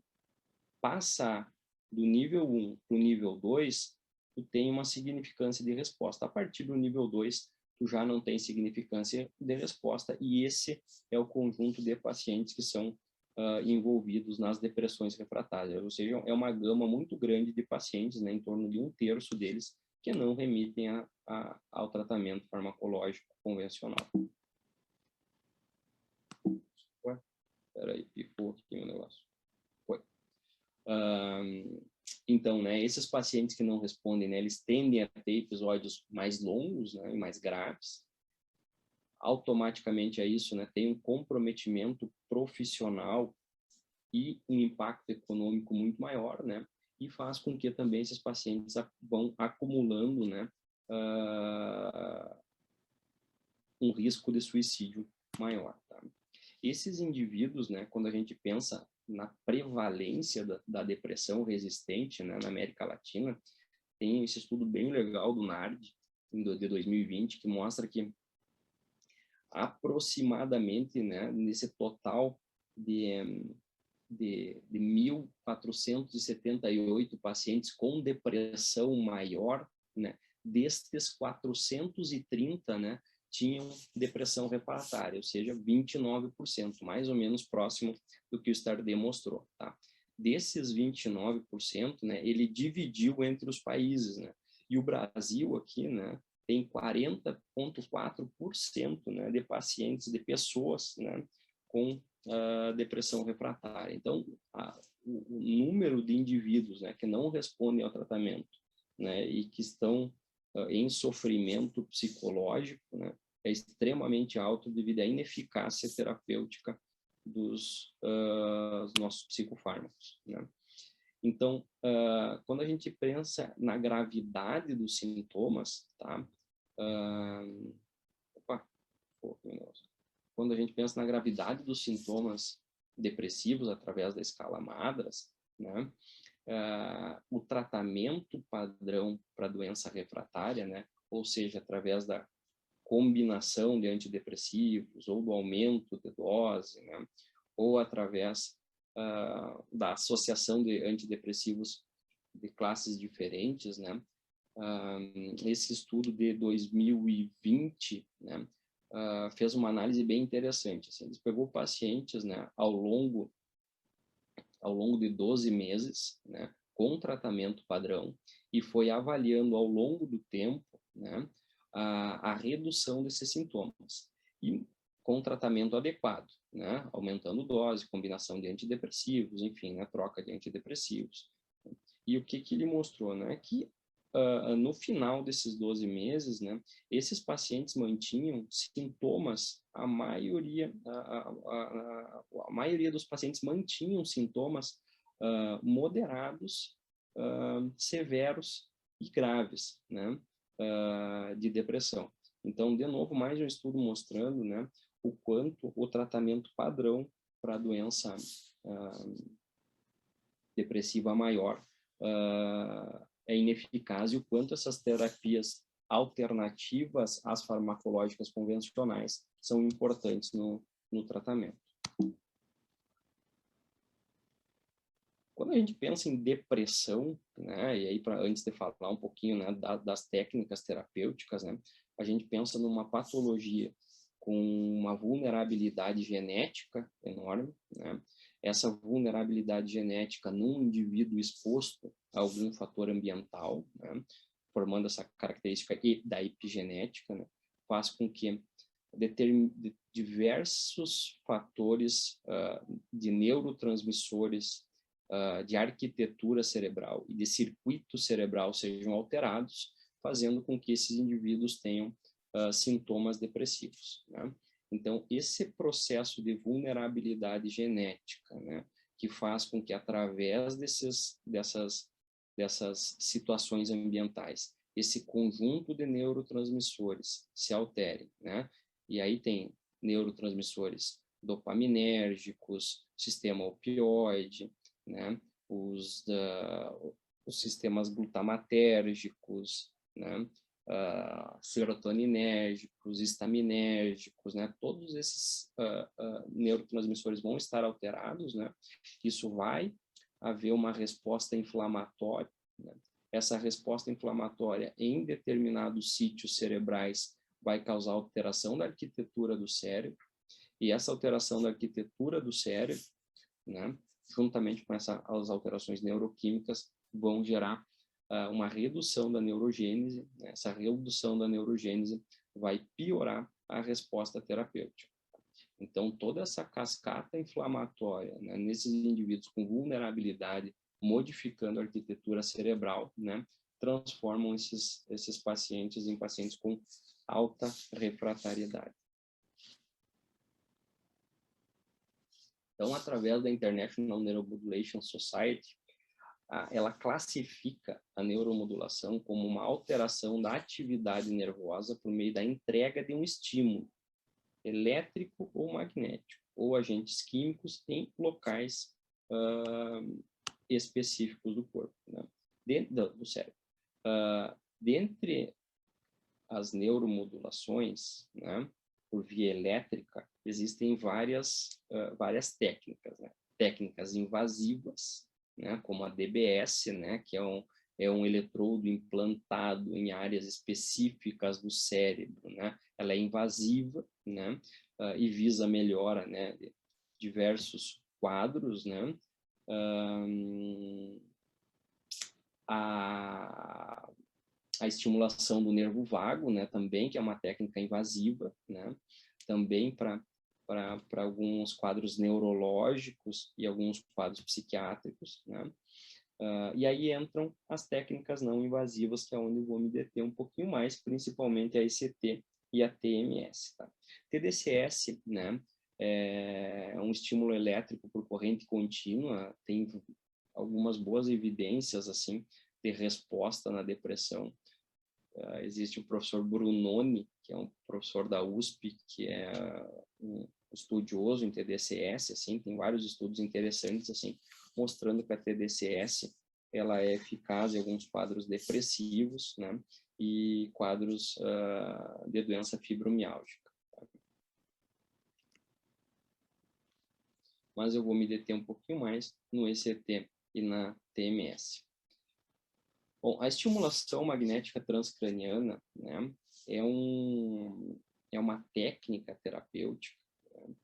passar do nível 1 para o nível 2, tu tem uma significância de resposta. A partir do nível 2, tu já não tem significância de resposta, e esse é o conjunto de pacientes que são envolvidos nas depressões refratárias, ou seja, é uma gama muito grande de pacientes, né, em torno de 1/3 deles, que não remitem ao tratamento farmacológico convencional. Espera aí, pipou aqui o negócio. Foi. Então, né, esses pacientes que não respondem, né, eles tendem a ter episódios mais longos, né, e mais graves. Automaticamente a isso, né, tem um comprometimento profissional e um impacto econômico muito maior, né, e faz com que também esses pacientes vão acumulando, né, um risco de suicídio maior. Tá? Esses indivíduos, né, quando a gente pensa na prevalência da depressão resistente, né, na América Latina, tem esse estudo bem legal do NARD, de 2020, que mostra que aproximadamente, né, nesse total de 1.478 pacientes com depressão maior, né, destes 430, né, tinham depressão refratária, ou seja, 29%, mais ou menos próximo do que o STAR-D mostrou, tá? Desses 29%, né, ele dividiu entre os países, né? E o Brasil aqui, né, tem 40,4%, né, de pacientes, de pessoas, né, com depressão refratária. Então, o número de indivíduos, né, que não respondem ao tratamento, né, e que estão em sofrimento psicológico, né, é extremamente alto devido à ineficácia terapêutica dos nossos psicofármacos, né? Então, quando a gente pensa na gravidade dos sintomas, tá? Quando a gente pensa na gravidade dos sintomas depressivos através da escala MADRS, né? O tratamento padrão para doença refratária, né? Ou seja, através da combinação de antidepressivos ou do aumento de dose, né? Ou através da associação de antidepressivos de classes diferentes, né? Esse estudo de 2020, né, fez uma análise bem interessante. Assim, eles pegou pacientes, né, ao longo de 12 meses, né, com tratamento padrão, e foi avaliando ao longo do tempo, né, a redução desses sintomas, e com tratamento adequado, né, aumentando dose, combinação de antidepressivos, enfim, né, troca de antidepressivos. E o que ele mostrou, né, que no final desses 12 meses, né, esses pacientes mantinham sintomas, a maioria dos pacientes mantinham sintomas moderados, severos e graves, né, de depressão. Então, de novo, mais um estudo mostrando, né, o quanto o tratamento padrão para a doença depressiva maior é ineficaz, e o quanto essas terapias alternativas às farmacológicas convencionais são importantes no tratamento. Quando a gente pensa em depressão, né, e aí antes de falar um pouquinho, né, das técnicas terapêuticas, né, a gente pensa numa patologia com uma vulnerabilidade genética enorme, né? Essa vulnerabilidade genética num indivíduo exposto a algum fator ambiental, né, formando essa característica da epigenética, né, faz com que diversos fatores de neurotransmissores, de arquitetura cerebral e de circuito cerebral sejam alterados, fazendo com que esses indivíduos tenham sintomas depressivos, né? Então, esse processo de vulnerabilidade genética, né, que faz com que, através dessas situações ambientais, esse conjunto de neurotransmissores se altere, né? E aí tem neurotransmissores dopaminérgicos, sistema opioide, né? Os sistemas glutamatérgicos, né? serotoninérgicos, estaminérgicos, né? Todos esses neurotransmissores vão estar alterados, né? Isso vai haver uma resposta inflamatória, né? Essa resposta inflamatória em determinados sítios cerebrais vai causar alteração da arquitetura do cérebro, e essa alteração da arquitetura do cérebro, né, juntamente com as alterações neuroquímicas, vão gerar uma redução da neurogênese. Essa redução da neurogênese vai piorar a resposta terapêutica. Então, toda essa cascata inflamatória, né, nesses indivíduos com vulnerabilidade, modificando a arquitetura cerebral, né, transformam esses pacientes em pacientes com alta refratariedade. Então, através da International Neuromodulation Society, ela classifica a neuromodulação como uma alteração da atividade nervosa por meio da entrega de um estímulo elétrico ou magnético, ou agentes químicos em locais específicos do corpo, né? Dentro do cérebro. Dentre as neuromodulações, né, por via elétrica, existem várias técnicas, né? Técnicas invasivas, né, como a DBS, né, que é um eletrodo implantado em áreas específicas do cérebro, né? Ela é invasiva, né, e visa a melhora, né, de diversos quadros, né? A estimulação do nervo vago, né, também, que é uma técnica invasiva, né, também para alguns quadros neurológicos e alguns quadros psiquiátricos, né. E aí entram as técnicas não invasivas, que é onde eu vou me deter um pouquinho mais, principalmente a ECT e a TMS. Tá? TDCS, né, é um estímulo elétrico por corrente contínua, tem algumas boas evidências assim de resposta na depressão. Existe o professor Brunoni, que é um professor da USP, que é um estudioso em TDCS, assim, tem vários estudos interessantes, assim, mostrando que a TDCS, ela é eficaz em alguns quadros depressivos, né, e quadros de doença fibromiálgica. Tá? Mas eu vou me deter um pouquinho mais no ECT e na TMS. Bom, a estimulação magnética transcraniana, né, é uma técnica terapêutica, né,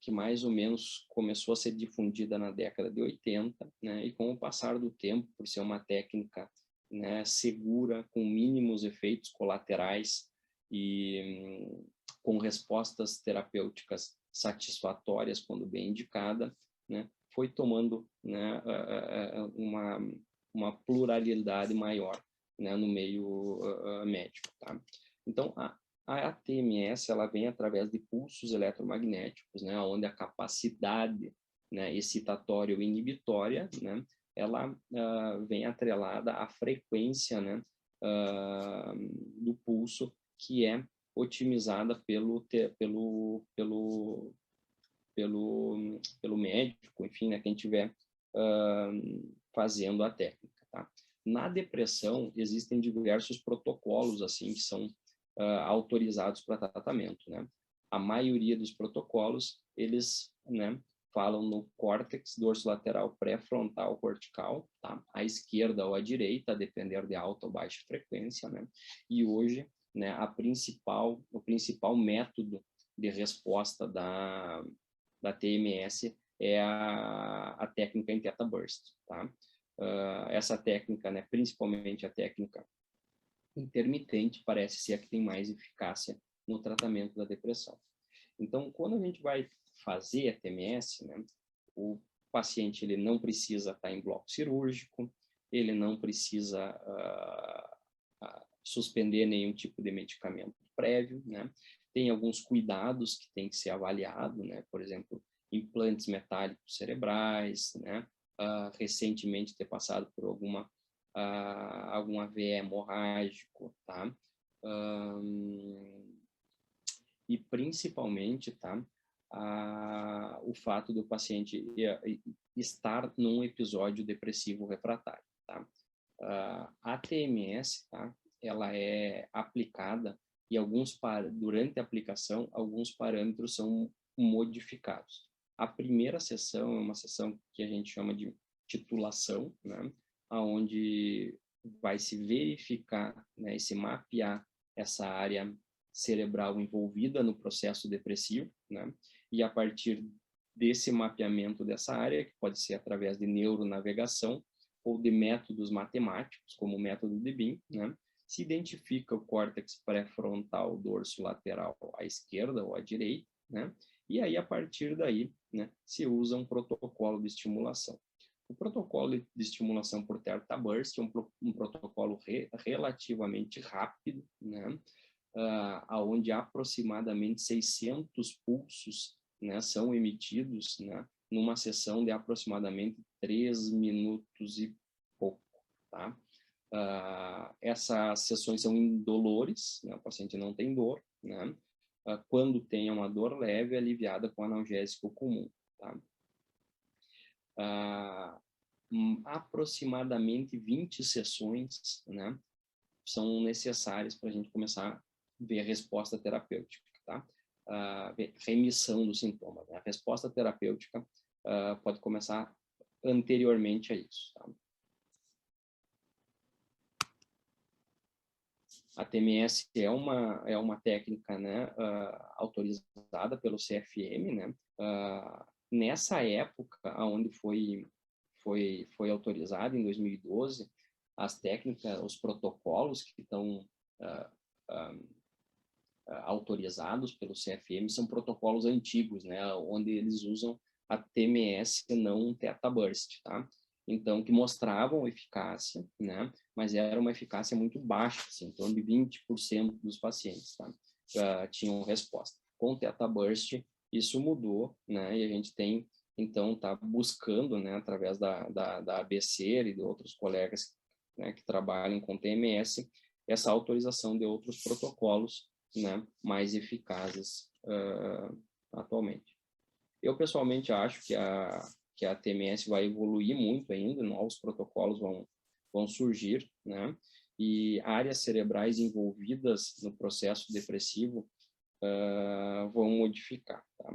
que mais ou menos começou a ser difundida na década de 80, né, e com o passar do tempo, por ser uma técnica, né, segura, com mínimos efeitos colaterais e com respostas terapêuticas satisfatórias quando bem indicada, né, foi tomando, né, uma pluralidade maior, né, no meio médico. Tá? Então, a TMS, ela vem através de pulsos eletromagnéticos, né, onde a capacidade, né, excitatória ou inibitória, né, ela vem atrelada à frequência, né, do pulso, que é otimizada pelo médico, enfim, né, quem tiver fazendo a técnica. Tá? Na depressão, existem diversos protocolos assim que são autorizados para tratamento. Né? A maioria dos protocolos, eles, né, falam no córtex dorsolateral pré-frontal cortical, tá? À esquerda ou à direita, a depender de alta ou baixa frequência. Né? E hoje, né, o principal método de resposta da TMS é a técnica em Theta Burst. Tá? Essa técnica, né, principalmente a técnica intermitente, parece ser a que tem mais eficácia no tratamento da depressão. Então, quando a gente vai fazer a TMS, né, o paciente ele não precisa estar em bloco cirúrgico, ele não precisa suspender nenhum tipo de medicamento prévio, né? Tem alguns cuidados que tem que ser avaliado, né? Por exemplo, implantes metálicos cerebrais, né? Recentemente ter passado por algum AVE hemorrágico, tá? E principalmente, tá? O fato do paciente estar num episódio depressivo refratário, tá? A TMS, tá? ela é aplicada e durante a aplicação, alguns parâmetros são modificados. A primeira sessão é uma sessão que a gente chama de titulação, né, onde vai se verificar, né, e se mapear essa área cerebral envolvida no processo depressivo, né, e a partir desse mapeamento dessa área, que pode ser através de neuronavegação ou de métodos matemáticos, como o método de Beam, né, se identifica o córtex pré-frontal dorso lateral à esquerda ou à direita, né, e aí, a partir daí, né, se usa um protocolo de estimulação. O protocolo de estimulação por Theta Burst é um protocolo relativamente rápido, né, onde aproximadamente 600 pulsos, né, são emitidos, né, numa sessão de aproximadamente 3 minutos e pouco. Tá? Essas sessões são indolores, né, o paciente não tem dor, né, quando tem uma dor leve, aliviada com analgésico comum. Tá? Aproximadamente 20 sessões, né, são necessárias para a gente começar a ver a resposta terapêutica, tá? Remissão dos sintomas. Né? A resposta terapêutica pode começar anteriormente a isso. Tá? A TMS é uma técnica, né, autorizada pelo CFM, né? Nessa época, onde foi autorizado em 2012, as técnicas, os protocolos que estão autorizados pelo CFM são protocolos antigos, né, onde eles usam a TMS e não um Theta Burst, tá? Então, que mostravam eficácia, né, mas era uma eficácia muito baixa, assim, em torno de 20% dos pacientes, tá? Tinham resposta. Com o Theta Burst, isso mudou, né, e a gente tem, então, tá buscando, né, através da ABC e de outros colegas, né, que trabalham com TMS, essa autorização de outros protocolos, né, mais eficazes atualmente. Eu, pessoalmente, acho que a TMS vai evoluir muito ainda, novos protocolos vão surgir, né, e áreas cerebrais envolvidas no processo depressivo vão modificar. Tá?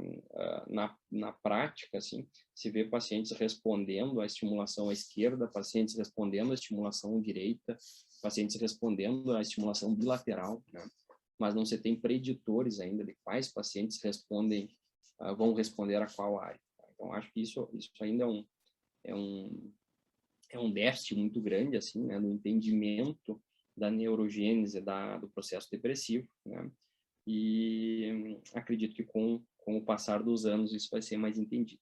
Na prática, assim, se vê pacientes respondendo à estimulação à esquerda, pacientes respondendo à estimulação direita, pacientes respondendo à estimulação bilateral, né? Mas não se tem preditores ainda de quais pacientes vão responder a qual área. Tá? Então, acho que isso ainda é um déficit muito grande, assim, né, no entendimento da neurogênese do processo depressivo, né? E acredito que com o passar dos anos isso vai ser mais entendido.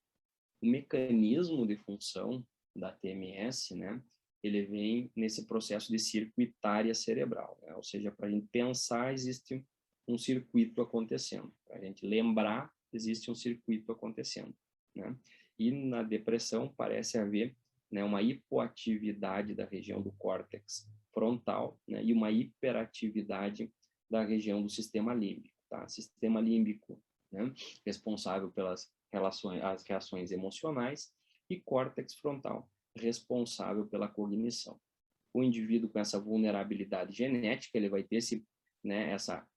O mecanismo de função da TMS, né, ele vem nesse processo de circuitária cerebral, né? Ou seja, para a gente pensar, existe um circuito acontecendo. Para a gente lembrar, existe um circuito acontecendo, né? E na depressão parece haver, né, uma hipoatividade da região do córtex frontal, né, e uma hiperatividade da região do sistema límbico, tá? Sistema límbico, né, responsável pelas as reações emocionais, e córtex frontal, responsável pela cognição. O indivíduo com essa vulnerabilidade genética, ele vai ter essa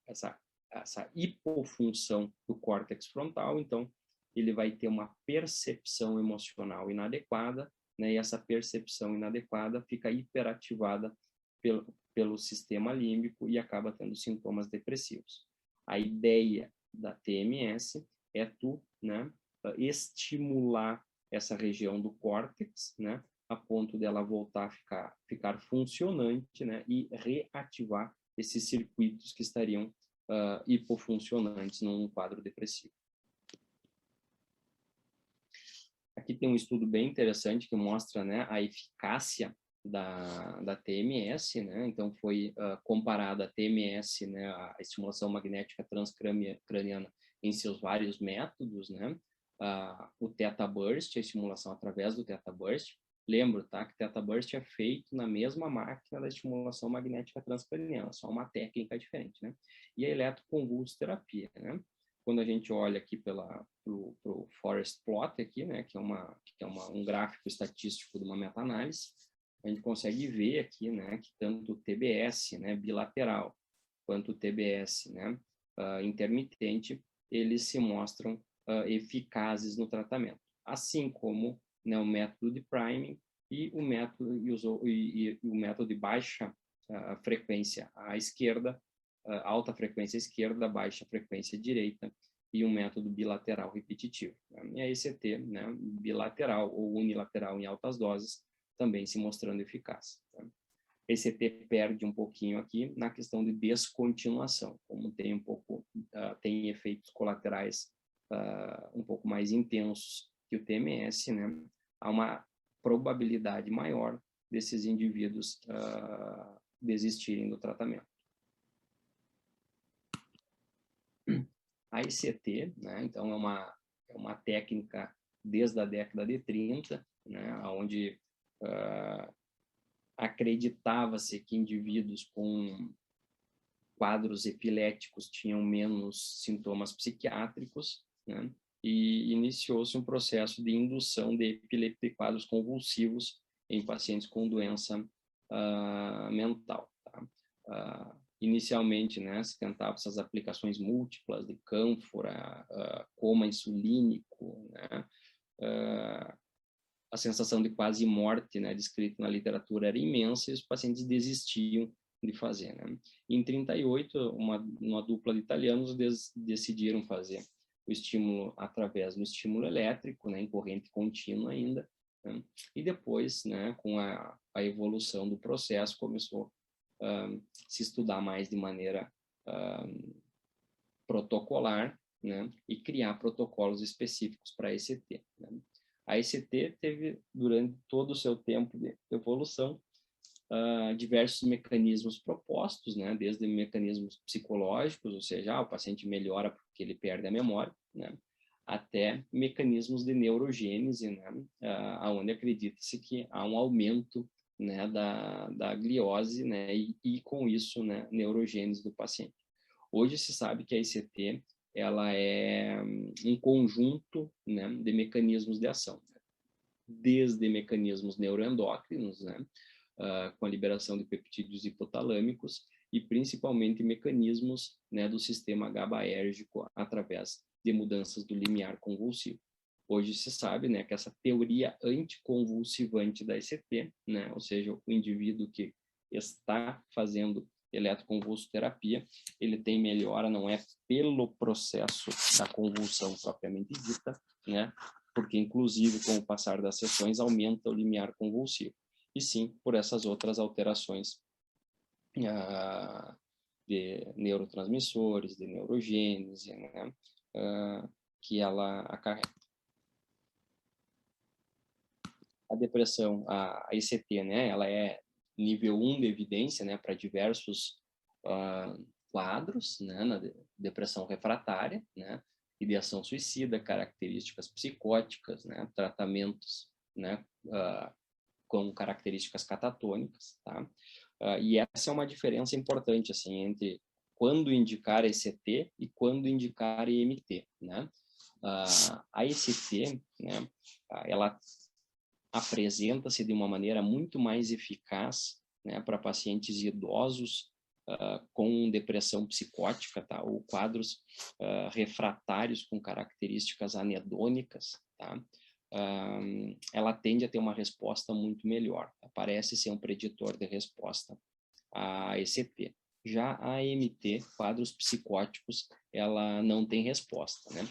hipofunção do córtex frontal, então ele vai ter uma percepção emocional inadequada, né, e essa percepção inadequada fica hiperativada pelo sistema límbico e acaba tendo sintomas depressivos. A ideia da TMS é né, estimular essa região do córtex, né, a ponto dela voltar a ficar funcionante, né, e reativar esses circuitos que estariam hipofuncionantes num quadro depressivo. Aqui tem um estudo bem interessante que mostra, né, a eficácia da TMS, né? Então foi comparada a TMS, né, a estimulação magnética transcraniana em seus vários métodos, né? O Theta Burst, a estimulação através do Theta Burst. Lembro, tá, que Theta Burst é feito na mesma máquina da estimulação magnética transcraniana, só uma técnica diferente, né? E a eletroconvulsoterapia, né? Quando a gente olha aqui pro Forest Plot aqui, né, que é um gráfico estatístico de uma meta-análise, a gente consegue ver aqui, né, que tanto o TBS, né, bilateral, quanto o TBS, né, intermitente, eles se mostram eficazes no tratamento, assim como, né, o método de priming e o método de baixa frequência à esquerda, alta frequência esquerda, baixa frequência direita, e um método bilateral repetitivo. Né? E a ECT, né, bilateral ou unilateral em altas doses, também se mostrando eficaz. Tá? A ECT perde um pouquinho aqui na questão de descontinuação, como tem tem efeitos colaterais um pouco mais intensos que o TMS, né? Há uma probabilidade maior desses indivíduos desistirem do tratamento. A ECT, né, então, é uma técnica desde a década de 30, né, onde acreditava-se que indivíduos com quadros epiléticos tinham menos sintomas psiquiátricos, né, e iniciou-se um processo de indução de quadros convulsivos em pacientes com doença mental. Tá? Inicialmente, né, se tentava essas aplicações múltiplas de cânfora, coma insulínico, né, a sensação de quase morte, né, descrita na literatura era imensa e os pacientes desistiam de fazer. Né? Em 38, uma dupla de italianos decidiram fazer o estímulo através do estímulo elétrico, né, em corrente contínua ainda, né? E depois, né, com a evolução do processo, começou se estudar mais de maneira protocolar, né, e criar protocolos específicos para a ECT. Né? A ECT teve, durante todo o seu tempo de evolução, diversos mecanismos propostos, né, desde mecanismos psicológicos, ou seja, o paciente melhora porque ele perde a memória, né, até mecanismos de neurogênese, né, onde acredita-se que há um aumento, né, da gliose, né, e com isso, né, neurogênese do paciente. Hoje se sabe que a ECT ela é um conjunto, né, de mecanismos de ação, desde mecanismos neuroendócrinos, né, com a liberação de peptídeos hipotalâmicos e principalmente mecanismos, né, do sistema GABAérgico através de mudanças do limiar convulsivo. Hoje se sabe, né, que essa teoria anticonvulsivante da ECT, né, ou seja, o indivíduo que está fazendo eletroconvulsoterapia, ele tem melhora não é pelo processo da convulsão propriamente dita, né, porque inclusive com o passar das sessões aumenta o limiar convulsivo, e sim por essas outras alterações de neurotransmissores, de neurogênese, né, que ela acarreta. A depressão, a ECT, né, ela é nível 1 de evidência, né, para diversos quadros, né, na depressão refratária, né, ideação suicida, características psicóticas, né, tratamentos, né, com características catatônicas, tá? E essa é uma diferença importante, assim, entre quando indicar ECT e quando indicar EMT, né? A ECT, né, ela apresenta-se de uma maneira muito mais eficaz, né, para pacientes idosos com depressão psicótica, tá, ou quadros refratários com características anedônicas, tá? Ela tende a ter uma resposta muito melhor, tá? Parece ser um preditor de resposta à ECT. Já a EMT, quadros psicóticos, ela não tem resposta, né?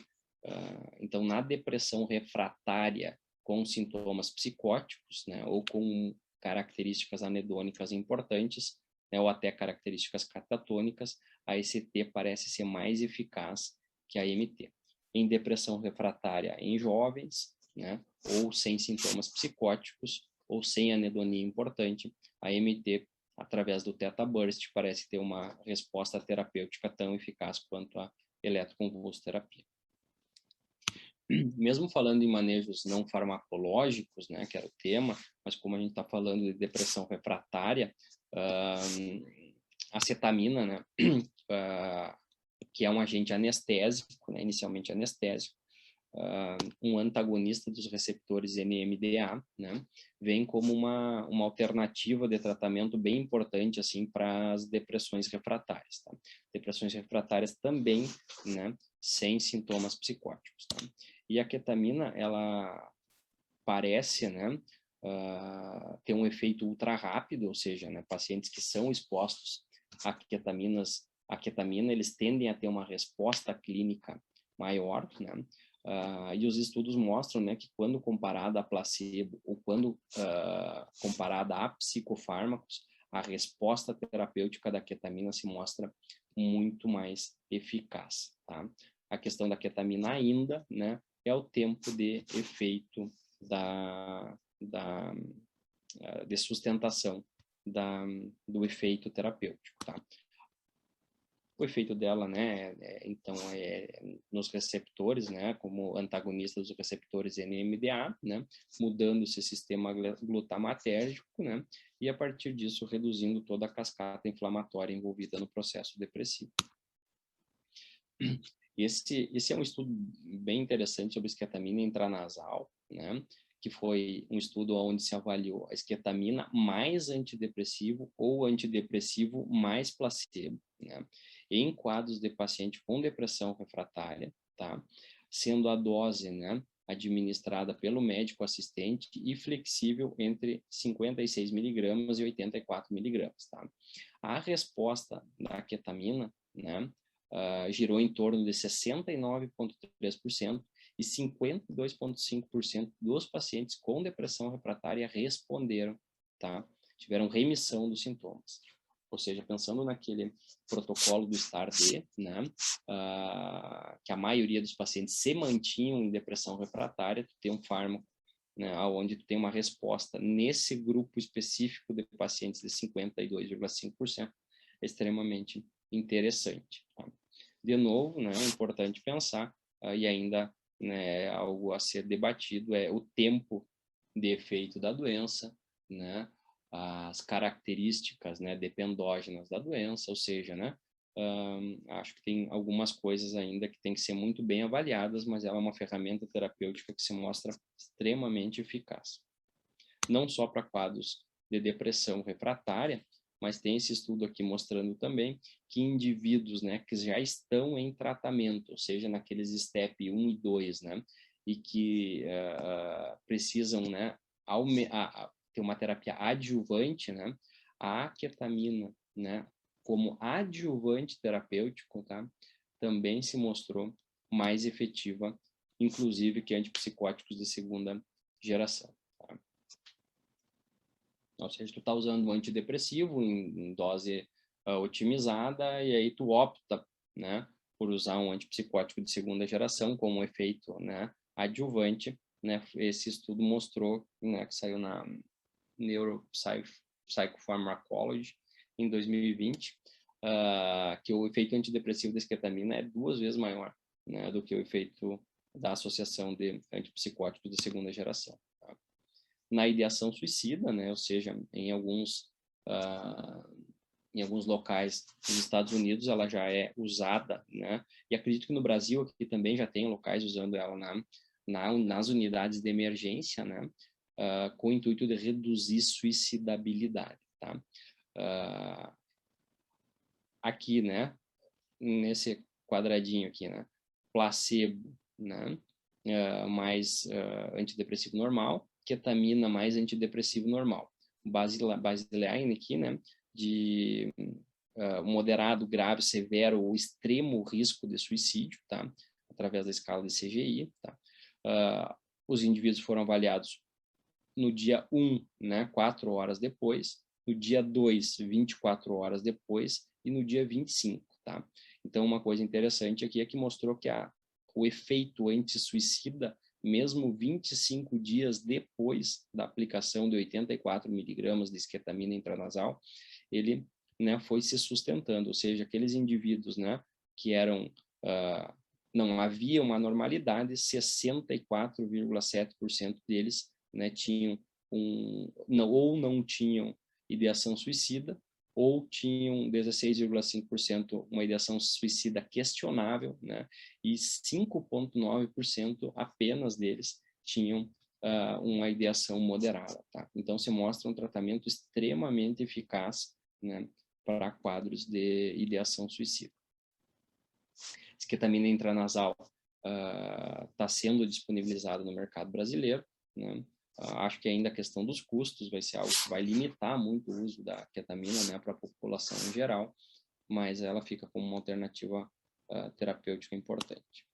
Então, na depressão refratária com sintomas psicóticos, né, ou com características anedônicas importantes, né, ou até características catatônicas, a ECT parece ser mais eficaz que a EMT. Em depressão refratária em jovens, né, ou sem sintomas psicóticos, ou sem anedonia importante, a EMT, através do Theta Burst, parece ter uma resposta terapêutica tão eficaz quanto a eletroconvulsoterapia. Mesmo falando em manejos não farmacológicos, né, que era o tema, mas como a gente está falando de depressão refratária, a cetamina, né, que é um agente anestésico, né, inicialmente anestésico, um antagonista dos receptores NMDA, né, vem como uma alternativa de tratamento bem importante assim para as depressões refratárias. Tá? Depressões refratárias também, né, sem sintomas psicóticos. Tá? E a ketamina, ela parece, né, ter um efeito ultra rápido, ou seja, né, pacientes que são expostos a ketamina, eles tendem a ter uma resposta clínica maior, né? E os estudos mostram, né, que quando comparada a placebo ou quando comparada a psicofármacos, a resposta terapêutica da ketamina se mostra muito mais eficaz. Tá? A questão da ketamina ainda, né, é o tempo de efeito de sustentação do efeito terapêutico. Tá? O efeito dela, né, então, nos receptores, né, como antagonista dos receptores NMDA, né, mudando esse sistema glutamatérgico, né, e a partir disso reduzindo toda a cascata inflamatória envolvida no processo depressivo. Esse é um estudo bem interessante sobre esquetamina intranasal, né, que foi um estudo onde se avaliou a esquetamina mais antidepressivo ou antidepressivo mais placebo, né, em quadros de paciente com depressão refratária, tá, sendo a dose, né, administrada pelo médico assistente e flexível entre 56 miligramas e 84 miligramas, tá. A resposta da ketamina, né, girou em torno de 69,3% e 52,5% dos pacientes com depressão refratária responderam, tá? Tiveram remissão dos sintomas. Ou seja, pensando naquele protocolo do STAR-D, né, que a maioria dos pacientes se mantinham em depressão refratária, tu tem um fármaco, né, onde tu tem uma resposta nesse grupo específico de pacientes de 52,5%, é extremamente interessante. Tá? De novo, né, é importante pensar, e ainda, né, algo a ser debatido, é o tempo de efeito da doença, né, as características, né, dependógenas da doença, ou seja, né, acho que tem algumas coisas ainda que tem que ser muito bem avaliadas, mas ela é uma ferramenta terapêutica que se mostra extremamente eficaz. Não só para quadros de depressão refratária, mas tem esse estudo aqui mostrando também que indivíduos, né, que já estão em tratamento, ou seja, naqueles STEP 1 e 2, né, e que precisam, né, ter uma terapia adjuvante, né, a ketamina, né, como adjuvante terapêutico, tá, também se mostrou mais efetiva, inclusive que antipsicóticos de segunda geração. Tá? Ou seja, tu está usando um antidepressivo em dose otimizada e aí tu opta, né, por usar um antipsicótico de segunda geração como efeito, né, adjuvante, né? Esse estudo mostrou, né, que saiu na Neuropsychopharmacology em 2020, que o efeito antidepressivo da esquetamina é 2 vezes maior, né, do que o efeito da associação de antipsicóticos de segunda geração. Tá? Na ideação suicida, né, ou seja, em alguns locais dos Estados Unidos ela já é usada, né, e acredito que no Brasil aqui também já tem locais usando ela nas unidades de emergência, né, com o intuito de reduzir suicidabilidade, tá? Aqui, né, nesse quadradinho aqui, né, placebo, né, mais antidepressivo normal, ketamina mais antidepressivo normal. Baseline aqui, né, de moderado, grave, severo ou extremo risco de suicídio, tá, através da escala de CGI, tá. Os indivíduos foram avaliados no dia 1, né, 4 horas depois, no dia 2, 24 horas depois, e no dia 25, tá? Então, uma coisa interessante aqui é que mostrou que o efeito anti-suicida, mesmo 25 dias depois da aplicação de 84 miligramas de esquetamina intranasal, ele, né, foi se sustentando, ou seja, aqueles indivíduos, né, que eram, não havia uma normalidade, 64,7% deles, né, tinham ou não tinham ideação suicida, ou tinham 16,5% uma ideação suicida questionável, né? E 5,9% apenas deles tinham uma ideação moderada, tá? Então, se mostra um tratamento extremamente eficaz, né, para quadros de ideação suicida. Esquetamina intranasal está sendo disponibilizada no mercado brasileiro, né? Acho que ainda a questão dos custos vai ser algo que vai limitar muito o uso da ketamina, né, para a população em geral, mas ela fica como uma alternativa terapêutica importante.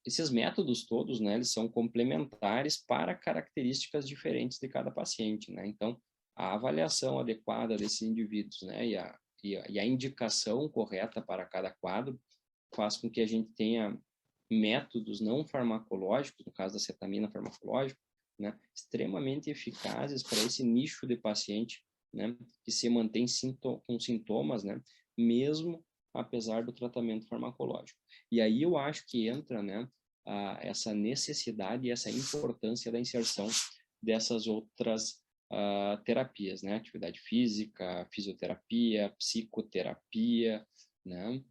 Esses métodos todos, né, eles são complementares para características diferentes de cada paciente, né? Então, a avaliação adequada desses indivíduos, né, e a indicação correta para cada quadro faz com que a gente tenha métodos não farmacológicos, no caso da cetamina farmacológico, né, extremamente eficazes para esse nicho de paciente, né, que se mantém com sintomas, né, mesmo apesar do tratamento farmacológico. E aí eu acho que entra, né, essa necessidade e essa importância da inserção dessas outras terapias, né, atividade física, fisioterapia, psicoterapia, né,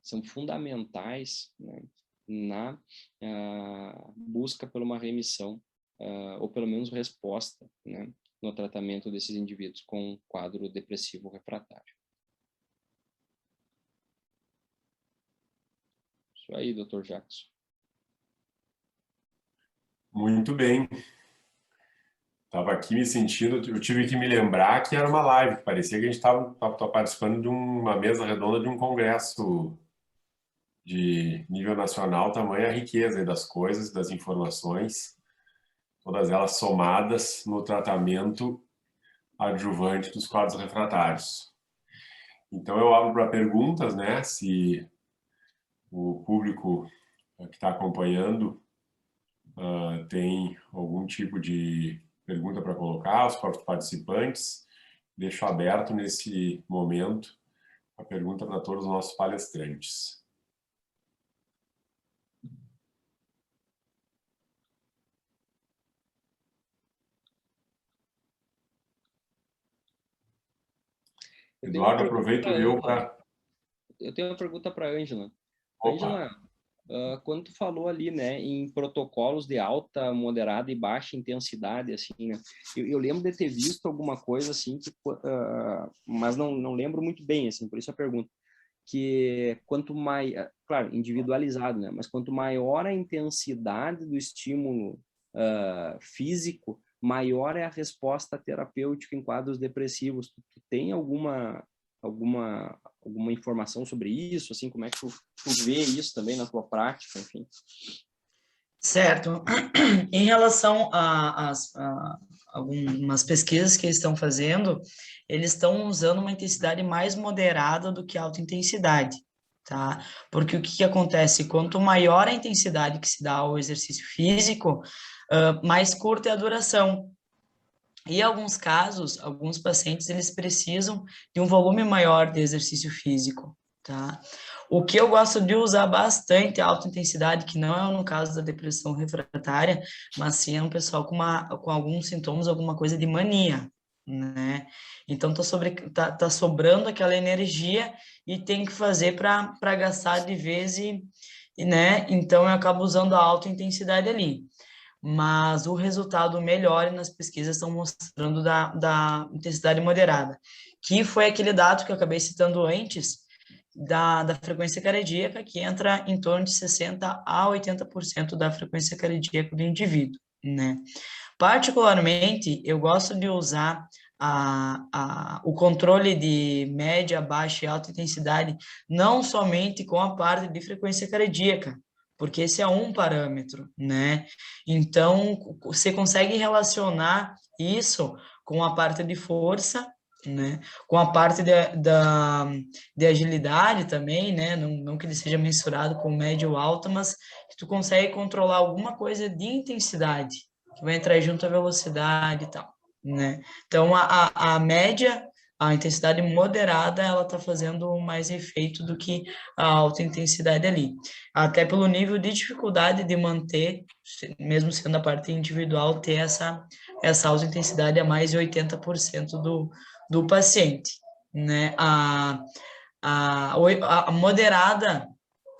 são fundamentais, né, na busca por uma remissão, ou pelo menos resposta, né, no tratamento desses indivíduos com quadro depressivo refratário. Isso aí, Dr. Jackson. Muito bem. Estava aqui me sentindo, eu tive que me lembrar que era uma live, parecia que a gente estava participando de uma mesa redonda de um congresso de nível nacional, tamanha a riqueza das coisas, das informações, todas elas somadas no tratamento adjuvante dos quadros refratários. Então eu abro para perguntas, né? Se o público que está acompanhando tem algum tipo de pergunta para colocar, os próprios participantes, deixo aberto nesse momento a pergunta para todos os nossos palestrantes. Eduardo, aproveito eu para... Eu tenho uma pergunta para a Ângela. Ângela, quando tu falou ali, né, em protocolos de alta, moderada e baixa intensidade, assim, né, eu lembro de ter visto alguma coisa assim, que, mas não lembro muito bem, assim, por isso a pergunta, que quanto mais, claro, individualizado, né, mas quanto maior a intensidade do estímulo físico, maior é a resposta terapêutica em quadros depressivos. Tu tem alguma informação sobre isso, assim, como é que tu vê isso também na tua prática, enfim? Certo. Em relação a algumas pesquisas que eles estão fazendo, eles estão usando uma intensidade mais moderada do que alta intensidade, tá? Porque o que acontece? Quanto maior a intensidade que se dá ao exercício físico, mais curta é a duração. E em alguns casos, alguns pacientes, eles precisam de um volume maior de exercício físico, tá? O que eu gosto de usar bastante é a alta intensidade, que não é no caso da depressão refratária, mas sim é um pessoal com alguns sintomas, alguma coisa de mania, né? Então, tá sobrando aquela energia e tem que fazer para gastar de vez, né? Então, eu acabo usando a alta intensidade ali. Mas o resultado melhor nas pesquisas estão mostrando da intensidade moderada, que foi aquele dado que eu acabei citando antes, da frequência cardíaca, que entra em torno de 60% a 80% da frequência cardíaca do indivíduo, né? Particularmente, eu gosto de usar o controle de média, baixa e alta intensidade, não somente com a parte de frequência cardíaca, porque esse é um parâmetro, né? Então, você consegue relacionar isso com a parte de força, né? Com a parte de agilidade também, né? Não que ele seja mensurado com média ou alta, mas que tu consegue controlar alguma coisa de intensidade, que vai entrar junto à velocidade e tal, né? Então, a média, a intensidade moderada, ela está fazendo mais efeito do que a alta intensidade ali. Até pelo nível de dificuldade de manter, mesmo sendo a parte individual, ter essa alta intensidade a mais de 80% do paciente, né? A moderada,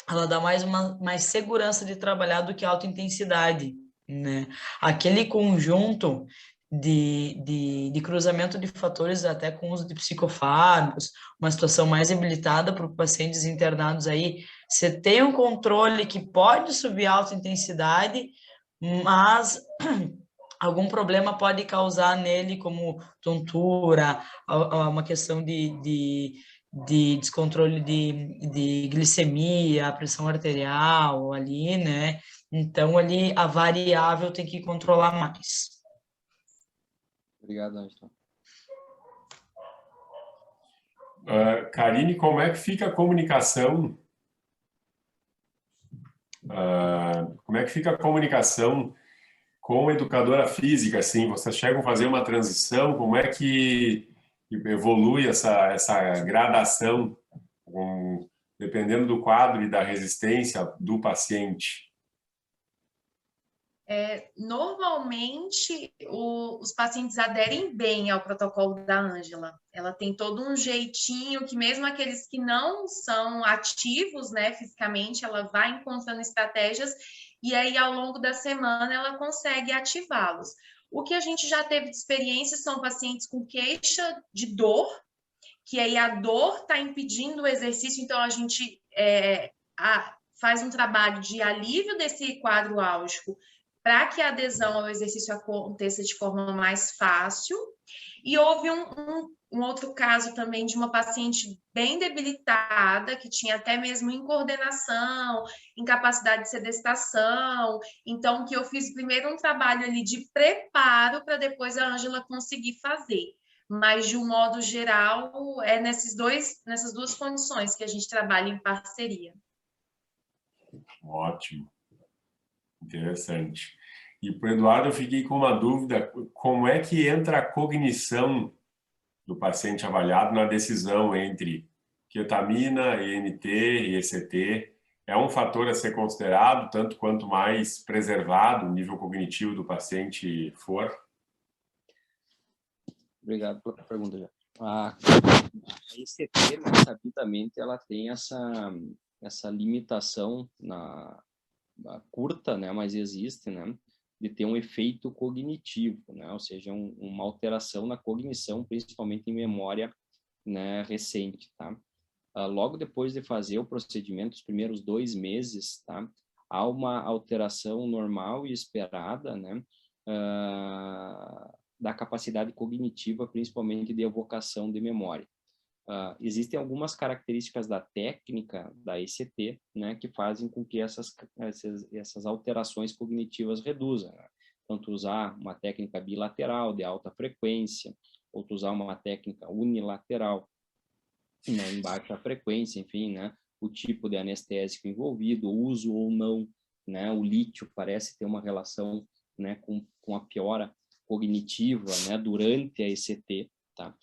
ela dá mais segurança de trabalhar do que a alta intensidade, né? Aquele conjunto de cruzamento de fatores, até com uso de psicofármacos, uma situação mais habilitada para os pacientes internados aí, você tem um controle que pode subir a alta intensidade, mas algum problema pode causar nele, como tontura, uma questão de descontrole de glicemia, pressão arterial ali, né? Então, ali a variável tem que controlar mais. Obrigado, Ângela. Karine, como é que fica a comunicação? Como é que fica a comunicação com a educadora física? Assim, vocês chegam a fazer uma transição? Como é que evolui essa gradação, dependendo do quadro e da resistência do paciente? Normalmente, os pacientes aderem bem ao protocolo da Ângela. Ela tem todo um jeitinho que mesmo aqueles que não são ativos, né, fisicamente, ela vai encontrando estratégias e aí, ao longo da semana, ela consegue ativá-los. O que a gente já teve de experiência são pacientes com queixa de dor, que aí a dor está impedindo o exercício, então a gente faz um trabalho de alívio desse quadro álgico para que a adesão ao exercício aconteça de forma mais fácil. E houve um outro caso também de uma paciente bem debilitada, que tinha até mesmo incoordenação, incapacidade de sedestação. Então, que eu fiz primeiro um trabalho ali de preparo para depois a Ângela conseguir fazer. Mas, de um modo geral, é nessas duas condições que a gente trabalha em parceria. Ótimo. Interessante. E para o Eduardo, eu fiquei com uma dúvida: como é que entra a cognição do paciente avaliado na decisão entre ketamina, ENT e ECT? É um fator a ser considerado, tanto quanto mais preservado o nível cognitivo do paciente for? Obrigado pela pergunta, já. A ECT, né, sabidamente, ela tem essa limitação na curta, né, mas existe, né, de ter um efeito cognitivo, né, ou seja, uma alteração na cognição, principalmente em memória, né, recente, tá? Logo depois de fazer o procedimento, os primeiros 2 meses, tá, há uma alteração normal e esperada, né, da capacidade cognitiva, principalmente de evocação de memória. Existem algumas características da técnica da ECT, né, que fazem com que essas alterações cognitivas reduzam, né? Tanto usar uma técnica bilateral de alta frequência, ou usar uma técnica unilateral, né, em baixa frequência, enfim, né, o tipo de anestésico envolvido, o uso ou não, né, o lítio parece ter uma relação, né, com a piora cognitiva, né, durante a ECT, tá?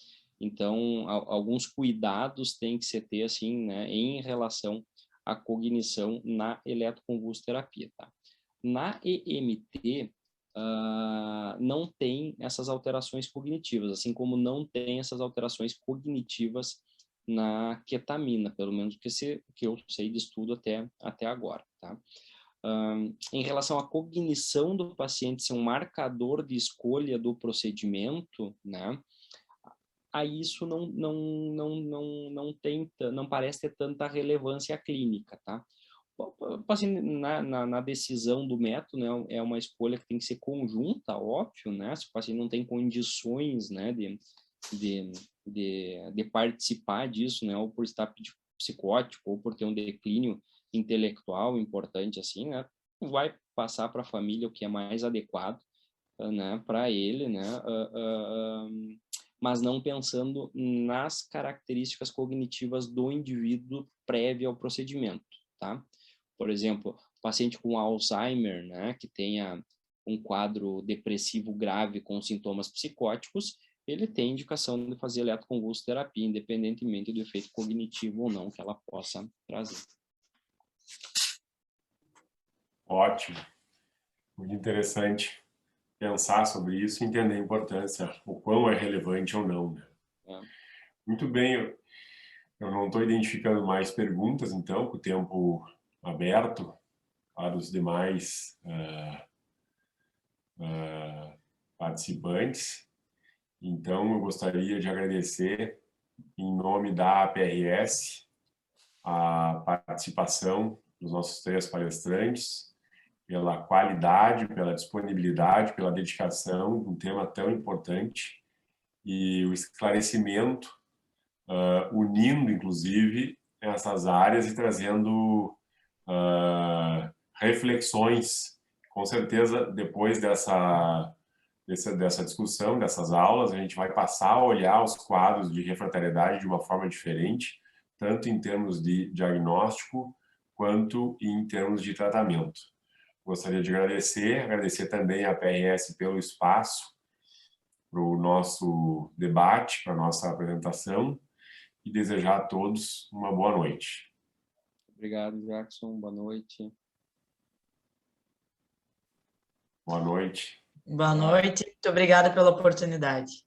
Então, alguns cuidados têm que ser ter, assim, né, em relação à cognição na eletroconvulsoterapia, tá? Na EMT, não tem essas alterações cognitivas, assim como não tem essas alterações cognitivas na ketamina, pelo menos que eu sei de estudo até agora, tá? Em relação à cognição do paciente ser um marcador de escolha do procedimento, né? Aí isso não parece ter tanta relevância clínica, tá? Assim, na decisão do método, né, é uma escolha que tem que ser conjunta, óbvio, né? Se o paciente não tem condições, né, de participar disso, né, ou por estar psicótico, ou por ter um declínio intelectual importante, assim, né, vai passar para a família o que é mais adequado, né, para ele, né, mas não pensando nas características cognitivas do indivíduo prévio ao procedimento, tá? Por exemplo, paciente com Alzheimer, né, que tenha um quadro depressivo grave com sintomas psicóticos, ele tem indicação de fazer eletroconvulsoterapia, independentemente do efeito cognitivo ou não que ela possa trazer. Ótimo. Muito interessante pensar sobre isso e entender a importância, o quão é relevante ou não, né? Muito bem, eu não estou identificando mais perguntas, então, com o tempo aberto para os demais participantes. Então, eu gostaria de agradecer, em nome da APRS, a participação dos nossos 3 palestrantes, pela qualidade, pela disponibilidade, pela dedicação, um tema tão importante, e o esclarecimento, unindo, inclusive, essas áreas e trazendo reflexões. Com certeza, depois dessa discussão, dessas aulas, a gente vai passar a olhar os quadros de refratariedade de uma forma diferente, tanto em termos de diagnóstico, quanto em termos de tratamento. Gostaria de agradecer também à PRS pelo espaço para o nosso debate, para a nossa apresentação, e desejar a todos uma boa noite. Obrigado, Jackson. Boa noite. Boa noite. Boa noite. Muito obrigada pela oportunidade.